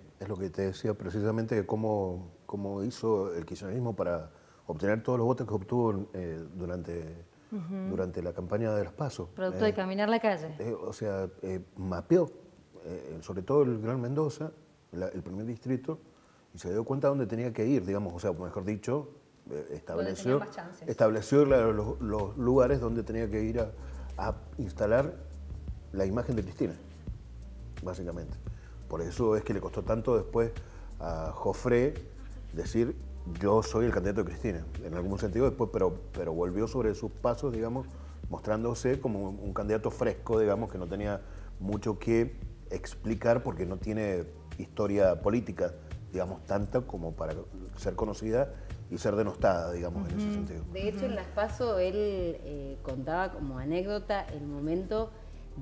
te decía precisamente, que cómo hizo el kirchnerismo para obtener todos los votos que obtuvo durante la campaña de los PASO. Producto de caminar la calle. Mapeó, sobre todo el Gran Mendoza, el primer distrito, y se dio cuenta dónde tenía que ir, digamos, o sea, mejor dicho, estableció los lugares donde tenía que ir a instalar la imagen de Cristina, básicamente. Por eso es que le costó tanto después a Jofré decir: yo soy el candidato de Cristina, en algún sentido después, pero volvió sobre sus pasos, digamos, mostrándose como un candidato fresco, digamos, que no tenía mucho que explicar porque no tiene historia política, digamos, tanta como para ser conocida y ser denostada, digamos, en ese sentido. De hecho, en las PASO él contaba como anécdota el momento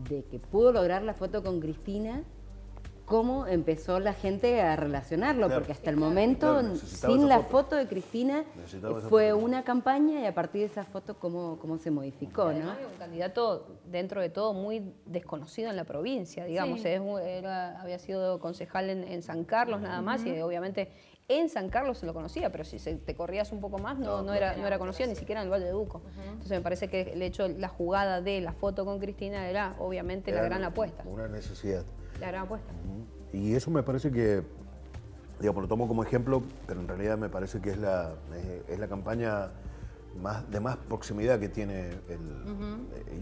de que pudo lograr la foto con Cristina, cómo empezó la gente a relacionarlo, porque hasta el momento, sin la foto de Cristina, fue una campaña, y a partir de esa foto cómo se modificó, ¿no? Un candidato, dentro de todo, muy desconocido en la provincia, digamos. Sí. Había sido concejal en San Carlos nada más, y obviamente en San Carlos se lo conocía, pero si te corrías un poco más no era conocido, ni siquiera en el Valle de Uco. Entonces me parece que el hecho, la jugada de la foto con Cristina era obviamente la gran apuesta. Una necesidad. La gran apuesta. Y eso me parece que, digamos, lo tomo como ejemplo, pero en realidad me parece que es la campaña de más proximidad que tiene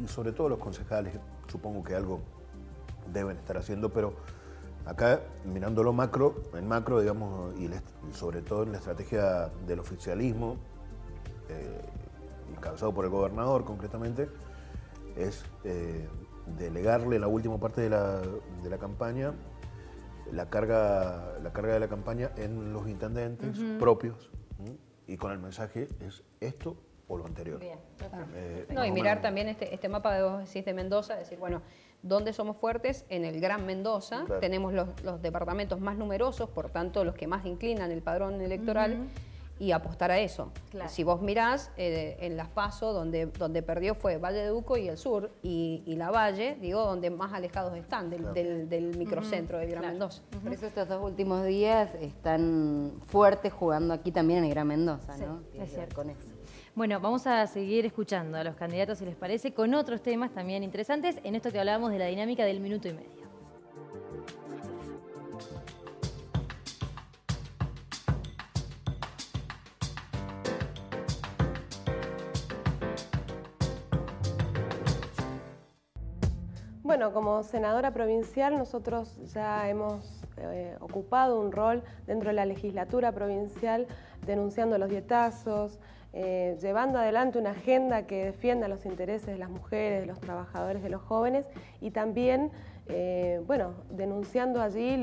y sobre todo los concejales, supongo que algo deben estar haciendo, pero acá, mirándolo en macro, digamos, y sobre todo en la estrategia del oficialismo, encabezado por el gobernador concretamente, es delegarle la última parte de la campaña, la carga de la campaña en los intendentes propios, y con el mensaje es esto o lo anterior. Bien. Y mirar también este mapa que vos decís de Mendoza, decir, bueno, ¿dónde somos fuertes? En el Gran Mendoza, claro. Tenemos los departamentos más numerosos, por tanto los que más inclinan el padrón electoral, y apostar a eso. Claro. Si vos mirás, en las PASO, donde perdió fue Valle de Uco y el sur, y la Valle, digo, donde más alejados están del microcentro de Gran Mendoza. Por eso estos 2 últimos días están fuertes jugando aquí también en el Gran Mendoza, ¿no? Es cierto. Con eso. Bueno, vamos a seguir escuchando a los candidatos, si les parece, con otros temas también interesantes, en esto que hablábamos de la dinámica del minuto y medio. Bueno, como senadora provincial nosotros ya hemos ocupado un rol dentro de la legislatura provincial denunciando los dietazos, llevando adelante una agenda que defienda los intereses de las mujeres, de los trabajadores, de los jóvenes y también bueno, denunciando allí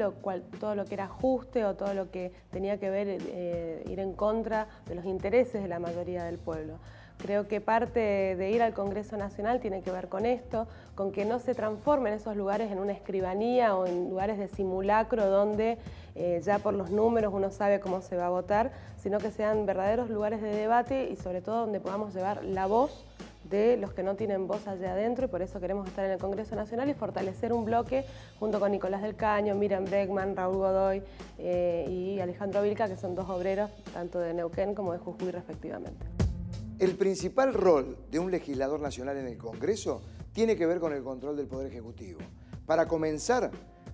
todo lo que era ajuste o todo lo que tenía que ver ir en contra de los intereses de la mayoría del pueblo. Creo que parte de ir al Congreso Nacional tiene que ver con esto, con que no se transformen esos lugares en una escribanía o en lugares de simulacro donde ya por los números uno sabe cómo se va a votar, sino que sean verdaderos lugares de debate y sobre todo donde podamos llevar la voz de los que no tienen voz allá adentro y por eso queremos estar en el Congreso Nacional y fortalecer un bloque junto con Nicolás del Caño, Miriam Bregman, Raúl Godoy y Alejandro Vilca, que son dos obreros tanto de Neuquén como de Jujuy respectivamente. El principal rol de un legislador nacional en el Congreso tiene que ver con el control del Poder Ejecutivo. Para comenzar,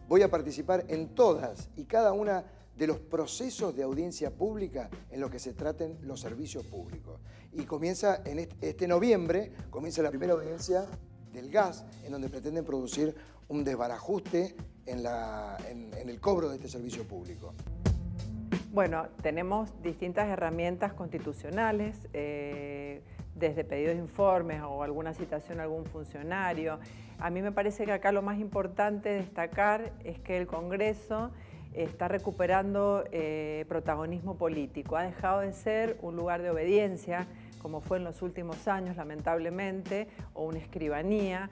voy a participar en todas y cada una de los procesos de audiencia pública en los que se traten los servicios públicos. Y comienza en este noviembre, comienza la primera audiencia del gas, en donde pretenden producir un desbarajuste en el cobro de este servicio público. Bueno, tenemos distintas herramientas constitucionales, desde pedidos de informes o alguna citación a algún funcionario. A mí me parece que acá lo más importante destacar es que el Congreso está recuperando protagonismo político. Ha dejado de ser un lugar de obediencia, como fue en los últimos años, lamentablemente, o una escribanía,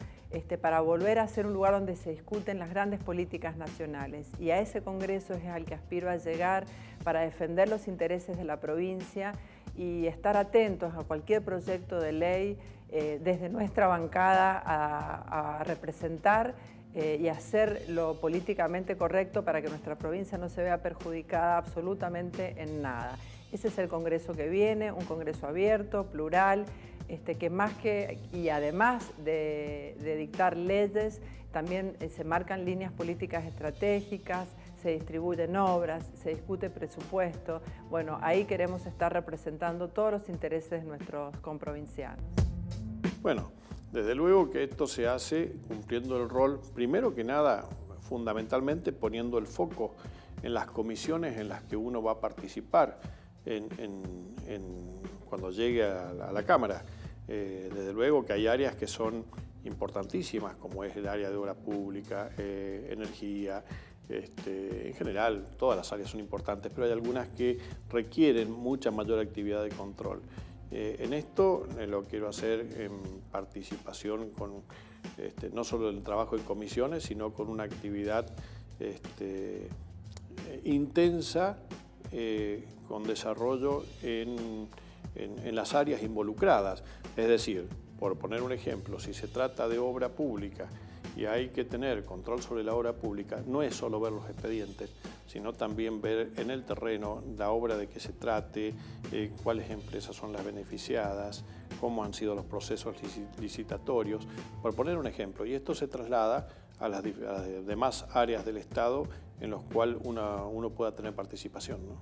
para volver a ser un lugar donde se discuten las grandes políticas nacionales. Y a ese Congreso es al que aspiro a llegar para defender los intereses de la provincia y estar atentos a cualquier proyecto de ley desde nuestra bancada a representar y hacer lo políticamente correcto para que nuestra provincia no se vea perjudicada absolutamente en nada. Ese es el Congreso que viene, un Congreso abierto, plural, que más que, y además de dictar leyes, también se marcan líneas políticas estratégicas, se distribuyen obras, se discute presupuesto. Bueno, ahí queremos estar representando todos los intereses de nuestros comprovincianos. Bueno, desde luego que esto se hace cumpliendo el rol, primero que nada, fundamentalmente poniendo el foco en las comisiones en las que uno va a participar cuando llegue a la Cámara. Desde luego que hay áreas que son importantísimas, como es el área de obra pública, energía, en general todas las áreas son importantes, pero hay algunas que requieren mucha mayor actividad de control. En esto lo quiero hacer en participación con, no solo el trabajo en comisiones, sino con una actividad intensa, con desarrollo en las áreas involucradas. Es decir, por poner un ejemplo, si se trata de obra pública y hay que tener control sobre la obra pública, no es solo ver los expedientes, sino también ver en el terreno la obra de qué se trate, cuáles empresas son las beneficiadas, cómo han sido los procesos licitatorios, por poner un ejemplo. Y esto se traslada a las demás áreas del Estado en las cuales uno pueda tener participación, ¿no?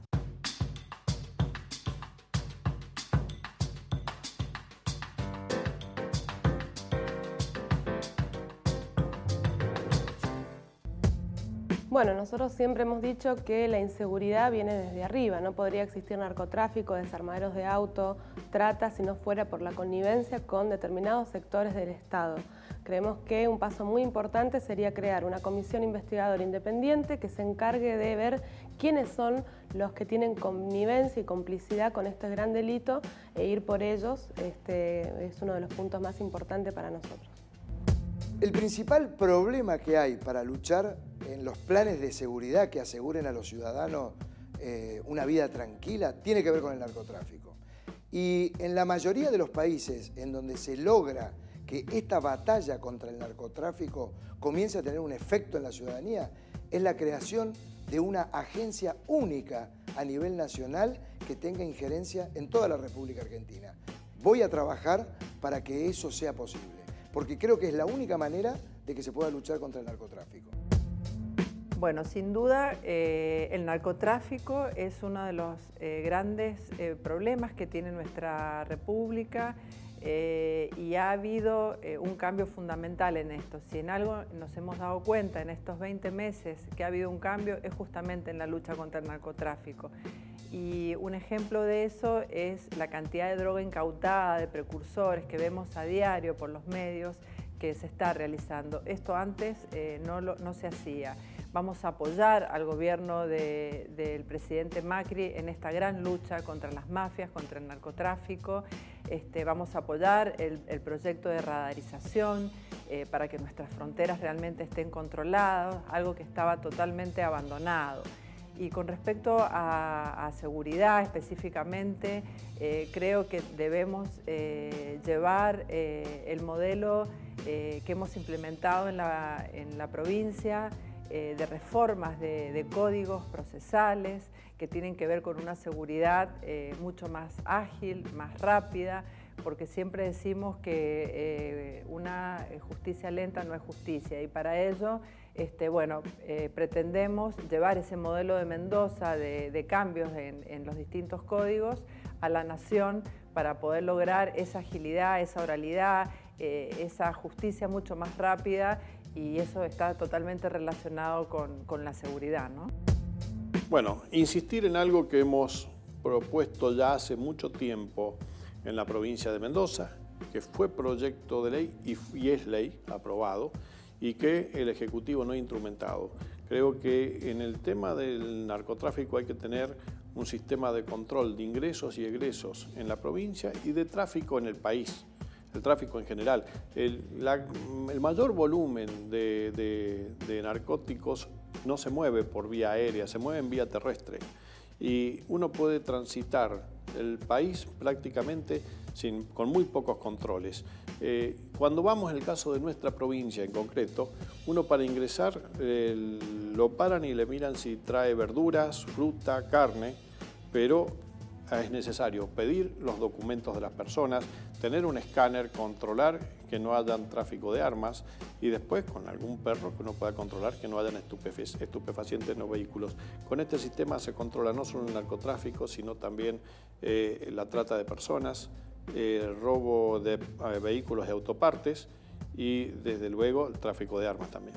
Bueno, nosotros siempre hemos dicho que la inseguridad viene desde arriba. No podría existir narcotráfico, desarmaderos de auto, trata, si no fuera por la connivencia con determinados sectores del Estado. Creemos que un paso muy importante sería crear una comisión investigadora independiente que se encargue de ver quiénes son los que tienen connivencia y complicidad con este gran delito e ir por ellos. Es uno de los puntos más importantes para nosotros. El principal problema que hay para luchar en los planes de seguridad que aseguren a los ciudadanos una vida tranquila tiene que ver con el narcotráfico. Y en la mayoría de los países en donde se logra que esta batalla contra el narcotráfico comience a tener un efecto en la ciudadanía es la creación de una agencia única a nivel nacional que tenga injerencia en toda la República Argentina. Voy a trabajar para que eso sea posible, porque creo que es la única manera de que se pueda luchar contra el narcotráfico. Bueno, sin duda el narcotráfico es uno de los grandes problemas que tiene nuestra República y ha habido un cambio fundamental en esto. Si en algo nos hemos dado cuenta en estos 20 meses que ha habido un cambio es justamente en la lucha contra el narcotráfico. Y un ejemplo de eso es la cantidad de droga incautada, de precursores que vemos a diario por los medios que se está realizando. Esto antes no se hacía. Vamos a apoyar al gobierno del presidente Macri en esta gran lucha contra las mafias, contra el narcotráfico. Vamos a apoyar el proyecto de radarización para que nuestras fronteras realmente estén controladas, algo que estaba totalmente abandonado. Y con respecto a seguridad específicamente, creo que debemos llevar el modelo que hemos implementado en la provincia de reformas de códigos procesales que tienen que ver con una seguridad mucho más ágil, más rápida, porque siempre decimos que una justicia lenta no es justicia y para ello pretendemos llevar ese modelo de Mendoza de cambios en los distintos códigos a la nación para poder lograr esa agilidad, esa oralidad, esa justicia mucho más rápida y eso está totalmente relacionado con la seguridad, ¿no? Bueno, insistir en algo que hemos propuesto ya hace mucho tiempo en la provincia de Mendoza, que fue proyecto de ley y es ley aprobado, y que el Ejecutivo no ha instrumentado. Creo que en el tema del narcotráfico hay que tener un sistema de control de ingresos y egresos en la provincia y de tráfico en el país, el tráfico en general. El mayor volumen de narcóticos no se mueve por vía aérea, se mueve en vía terrestre. Y uno puede transitar el país prácticamente con muy pocos controles. Cuando vamos en el caso de nuestra provincia en concreto, uno para ingresar lo paran y le miran si trae verduras, fruta, carne, pero es necesario pedir los documentos de las personas, tener un escáner, controlar que no hayan tráfico de armas y después con algún perro que uno pueda controlar que no hayan estupefacientes en los vehículos. Con este sistema se controla no solo el narcotráfico, sino también la trata de personas, el robo de vehículos y autopartes y desde luego el tráfico de armas también.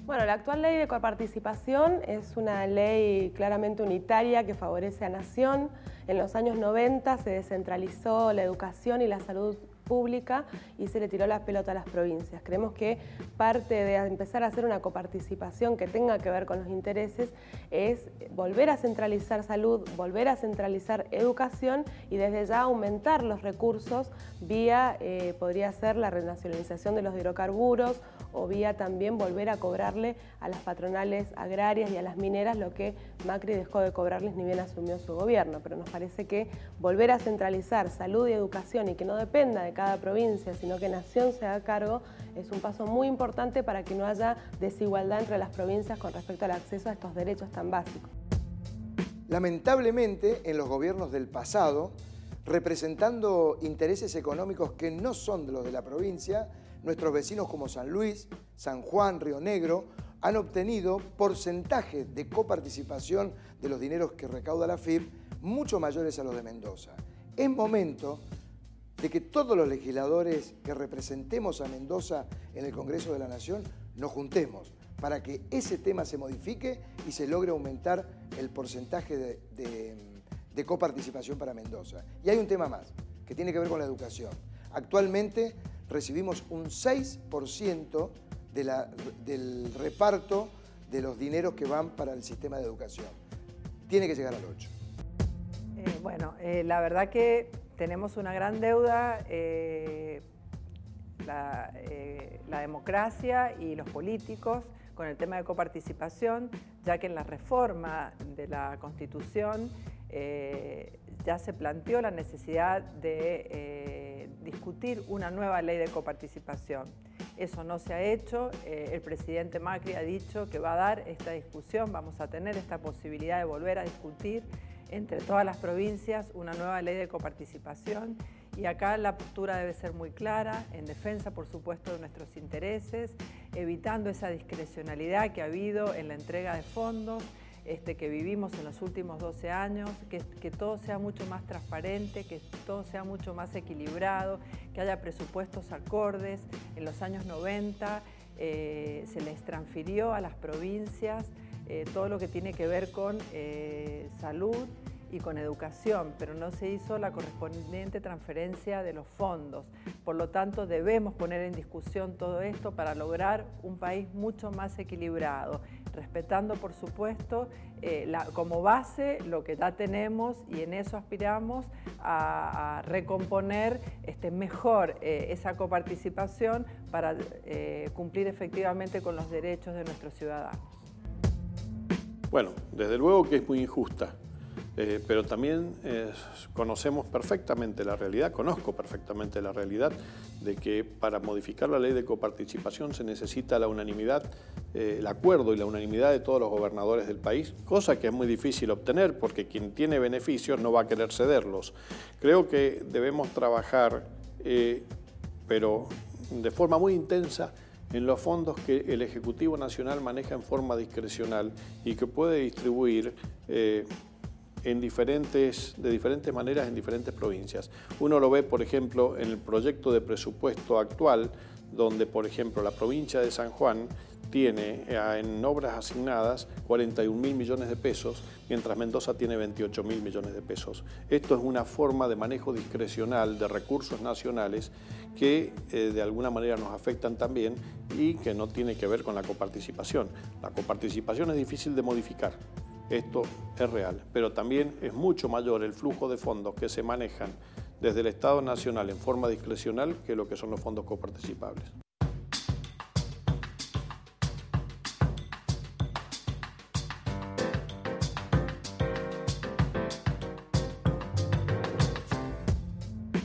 Bueno, la actual ley de coparticipación es una ley claramente unitaria que favorece a Nación. En los años 90 se descentralizó la educación y la salud pública y se le tiró la pelota a las provincias. Creemos que parte de empezar a hacer una coparticipación que tenga que ver con los intereses es volver a centralizar salud, volver a centralizar educación y desde ya aumentar los recursos vía, podría ser la renacionalización de los hidrocarburos o vía también volver a cobrarle a las patronales agrarias y a las mineras lo que Macri dejó de cobrarles ni bien asumió su gobierno. Pero nos parece que volver a centralizar salud y educación y que no dependa de cada provincia, sino que Nación se haga cargo, es un paso muy importante para que no haya desigualdad entre las provincias con respecto al acceso a estos derechos tan básicos. Lamentablemente, en los gobiernos del pasado, representando intereses económicos que no son de los de la provincia, nuestros vecinos como San Luis, San Juan, Río Negro, han obtenido porcentajes de coparticipación de los dineros que recauda la FIP mucho mayores a los de Mendoza. Es momento de que todos los legisladores que representemos a Mendoza en el Congreso de la Nación nos juntemos para que ese tema se modifique y se logre aumentar el porcentaje de coparticipación para Mendoza. Y hay un tema más, que tiene que ver con la educación. Actualmente recibimos un 6% del reparto de los dineros que van para el sistema de educación. Tiene que llegar al 8%. La verdad que tenemos una gran deuda, la democracia y los políticos con el tema de coparticipación, ya que en la reforma de la Constitución ya se planteó la necesidad de discutir una nueva ley de coparticipación. Eso no se ha hecho, el presidente Macri ha dicho que va a dar esta discusión, vamos a tener esta posibilidad de volver a discutir entre todas las provincias una nueva ley de coparticipación y acá la postura debe ser muy clara, en defensa por supuesto de nuestros intereses, evitando esa discrecionalidad que ha habido en la entrega de fondos, que vivimos en los últimos 12 años, que todo sea mucho más transparente, que todo sea mucho más equilibrado, que haya presupuestos acordes. En los años 90 se les transfirió a las provincias todo lo que tiene que ver con salud y con educación, pero no se hizo la correspondiente transferencia de los fondos. Por lo tanto, debemos poner en discusión todo esto para lograr un país mucho más equilibrado, respetando, por supuesto, como base lo que ya tenemos, y en eso aspiramos a recomponer mejor esa coparticipación para cumplir efectivamente con los derechos de nuestros ciudadanos. Bueno, desde luego que es muy injusta. Pero también conocemos perfectamente la realidad, conozco perfectamente la realidad de que para modificar la ley de coparticipación se necesita la unanimidad, el acuerdo y la unanimidad de todos los gobernadores del país, cosa que es muy difícil obtener porque quien tiene beneficios no va a querer cederlos. Creo que debemos trabajar, pero de forma muy intensa, en los fondos que el Ejecutivo Nacional maneja en forma discrecional y que puede distribuir de diferentes maneras en diferentes provincias. Uno lo ve, por ejemplo, en el proyecto de presupuesto actual, donde, por ejemplo, la provincia de San Juan tiene en obras asignadas 41.000 millones de pesos, mientras Mendoza tiene 28.000 millones de pesos. Esto es una forma de manejo discrecional de recursos nacionales que de alguna manera nos afectan también y que no tiene que ver con la coparticipación. La coparticipación es difícil de modificar. Esto es real, pero también es mucho mayor el flujo de fondos que se manejan desde el Estado Nacional en forma discrecional que lo que son los fondos coparticipables.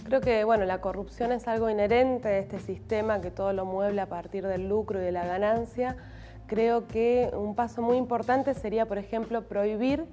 Creo que bueno, la corrupción es algo inherente a este sistema que todo lo mueble a partir del lucro y de la ganancia. Creo que un paso muy importante sería, por ejemplo, prohibir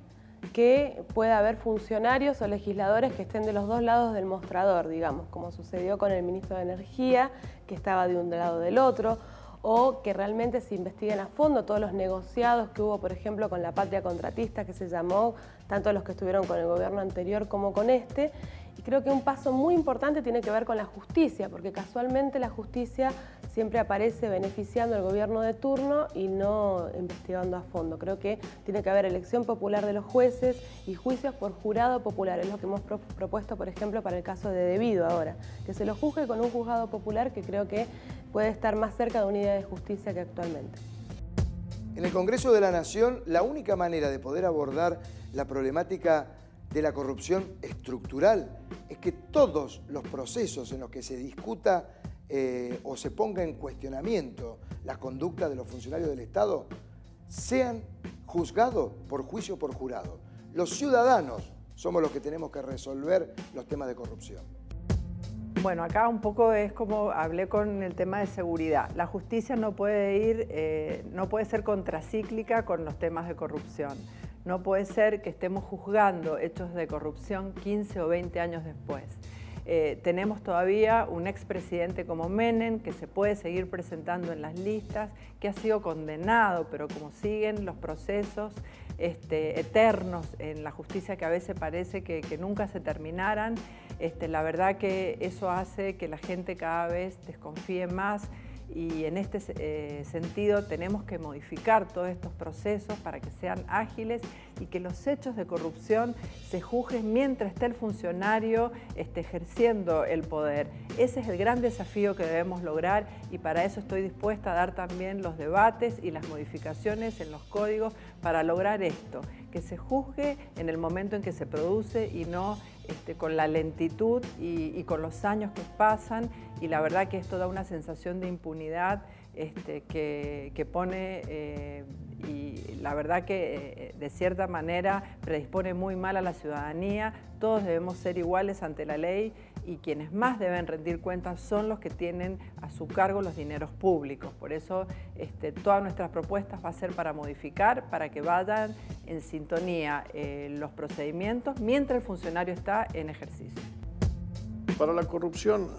que pueda haber funcionarios o legisladores que estén de los dos lados del mostrador, digamos, como sucedió con el ministro de Energía, que estaba de un lado o del otro, o que realmente se investiguen a fondo todos los negociados que hubo, por ejemplo, con la patria contratista, que se llamó, tanto los que estuvieron con el gobierno anterior como con este. Y creo que un paso muy importante tiene que ver con la justicia, porque casualmente la justicia siempre aparece beneficiando al gobierno de turno y no investigando a fondo. Creo que tiene que haber elección popular de los jueces y juicios por jurado popular. Es lo que hemos propuesto, por ejemplo, para el caso de Debido ahora. Que se lo juzgue con un juzgado popular que creo que puede estar más cerca de una idea de justicia que actualmente. En el Congreso de la Nación, la única manera de poder abordar la problemática de la corrupción estructural es que todos los procesos en los que se discuta o se ponga en cuestionamiento la conducta de los funcionarios del Estado sean juzgados por juicio por jurado. Los ciudadanos somos los que tenemos que resolver los temas de corrupción. Bueno, acá un poco es como hablé con el tema de seguridad. La justicia no puede ser contracíclica con los temas de corrupción. No puede ser que estemos juzgando hechos de corrupción 15 o 20 años después. Tenemos todavía un expresidente como Menem que se puede seguir presentando en las listas, que ha sido condenado, pero como siguen los procesos eternos en la justicia que a veces parece que nunca se terminaran, la verdad que eso hace que la gente cada vez desconfíe más. Y en este sentido tenemos que modificar todos estos procesos para que sean ágiles y que los hechos de corrupción se juzguen mientras esté el funcionario ejerciendo el poder. Ese es el gran desafío que debemos lograr y para eso estoy dispuesta a dar también los debates y las modificaciones en los códigos para lograr esto, que se juzgue en el momento en que se produce y no con la lentitud y con los años que pasan, y la verdad que esto da una sensación de impunidad que pone y la verdad que de cierta manera predispone muy mal a la ciudadanía. Todos debemos ser iguales ante la ley y quienes más deben rendir cuentas son los que tienen a su cargo los dineros públicos. Por eso todas nuestras propuestas va a ser para modificar, para que vayan en sintonía los procedimientos mientras el funcionario está en ejercicio. Para la corrupción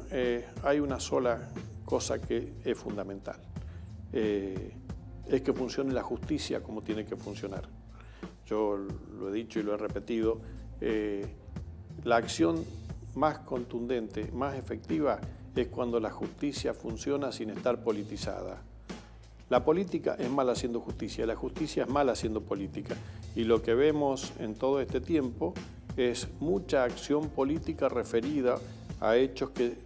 hay una sola cosa que es fundamental, es que funcione la justicia como tiene que funcionar. yo lo he dicho y lo he repetido, la acción más contundente, más efectiva, es cuando la justicia funciona sin estar politizada. La política es mala haciendo justicia, la justicia es mala haciendo política. Y lo que vemos en todo este tiempo es mucha acción política referida a hechos que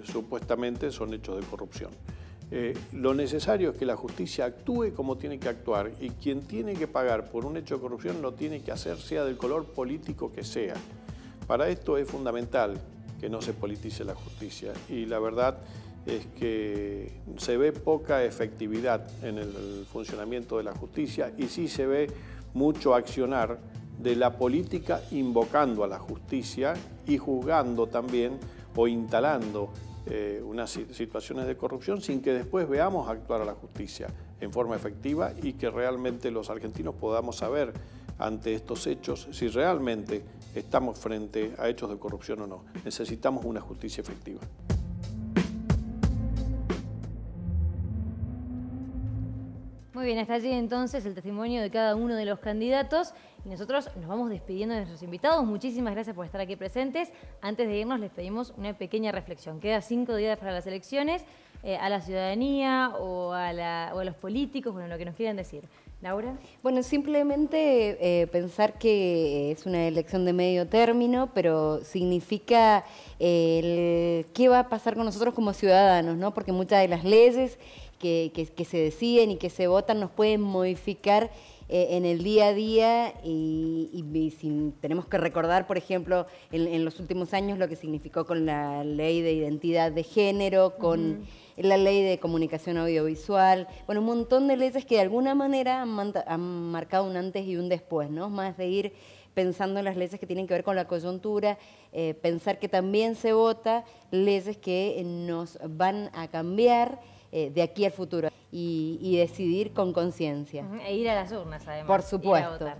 supuestamente son hechos de corrupción. Lo necesario es que la justicia actúe como tiene que actuar, y quien tiene que pagar por un hecho de corrupción lo tiene que hacer, sea del color político que sea. Para esto es fundamental que no se politice la justicia, y la verdad es que se ve poca efectividad en el funcionamiento de la justicia, y sí se ve mucho accionar de la política invocando a la justicia y juzgando también o instalando unas situaciones de corrupción sin que después veamos actuar a la justicia en forma efectiva, y que realmente los argentinos podamos saber ante estos hechos si realmente estamos frente a hechos de corrupción o no. Necesitamos una justicia efectiva. Muy bien, hasta allí entonces el testimonio de cada uno de los candidatos, y nosotros nos vamos despidiendo de nuestros invitados. Muchísimas gracias por estar aquí presentes. Antes de irnos les pedimos una pequeña reflexión. Queda 5 días para las elecciones, a la ciudadanía o a los políticos, bueno, lo que nos quieran decir. Laura. Bueno, simplemente pensar que es una elección de medio término, pero significa qué va a pasar con nosotros como ciudadanos, ¿no? Porque muchas de las leyes que se deciden y que se votan nos pueden modificar en el día a día, y si tenemos que recordar, por ejemplo, en los últimos años lo que significó con la ley de identidad de género, con la ley de comunicación audiovisual, bueno, un montón de leyes que de alguna manera han marcado un antes y un después, ¿no? Más de ir pensando en las leyes que tienen que ver con la coyuntura, pensar que también se vota leyes que nos van a cambiar de aquí al futuro, y decidir con conciencia. E ir a las urnas, además.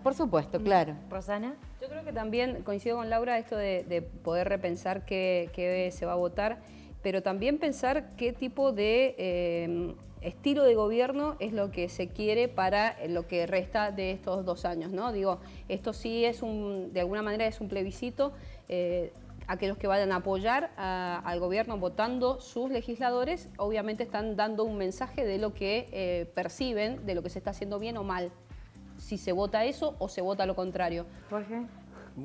Por supuesto, claro. Rosana. Yo creo que también coincido con Laura esto de poder repensar qué se va a votar, pero también pensar qué tipo de estilo de gobierno es lo que se quiere para lo que resta de estos 2 años, ¿no? Digo, esto sí es de alguna manera es un plebiscito. Aquellos que vayan a apoyar al gobierno votando sus legisladores, obviamente están dando un mensaje de lo que perciben, de lo que se está haciendo bien o mal. Si se vota eso o se vota lo contrario. Jorge.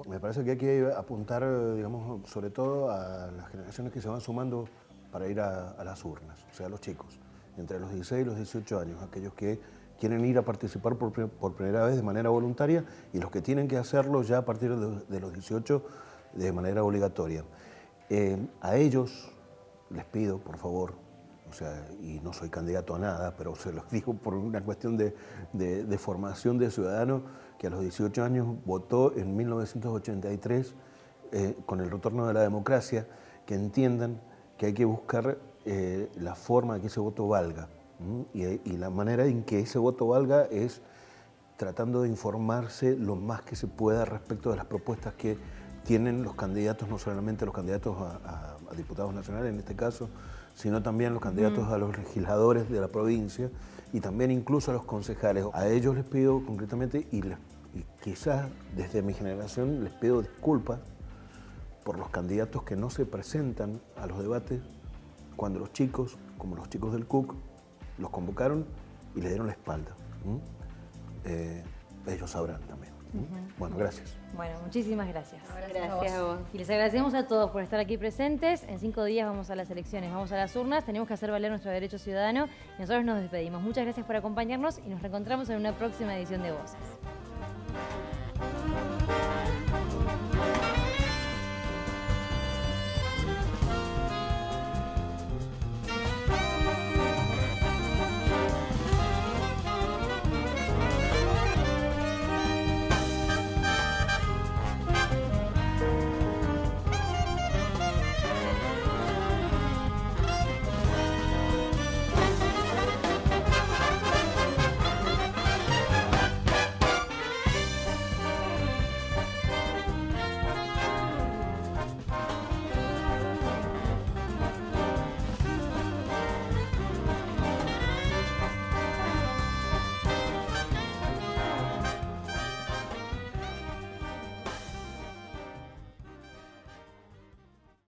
Me parece que hay que apuntar, digamos, sobre todo a las generaciones que se van sumando para ir a las urnas, o sea, los chicos, entre los 16 y los 18 años, aquellos que quieren ir a participar por primera vez de manera voluntaria, y los que tienen que hacerlo ya a partir de los 18 de manera obligatoria. A ellos les pido, por favor, o sea, y no soy candidato a nada, pero se los digo por una cuestión de formación de ciudadano, que a los 18 años votó en 1983 con el retorno de la democracia, que entiendan que hay que buscar la forma de que ese voto valga. Y la manera en que ese voto valga es tratando de informarse lo más que se pueda respecto de las propuestas que tienen los candidatos, no solamente los candidatos a diputados nacionales en este caso, sino también los candidatos a los legisladores de la provincia, y también incluso a los concejales. A ellos les pido concretamente, y quizás desde mi generación les pido disculpas por los candidatos que no se presentan a los debates cuando los chicos, como los chicos del CUC, los convocaron y le dieron la espalda. Ellos sabrán también. Bueno, gracias. Bueno, muchísimas gracias. Gracias a vos. Y les agradecemos a todos por estar aquí presentes. En 5 días vamos a las elecciones, vamos a las urnas, tenemos que hacer valer nuestro derecho ciudadano, y nosotros nos despedimos. Muchas gracias por acompañarnos y nos reencontramos en una próxima edición de Voces.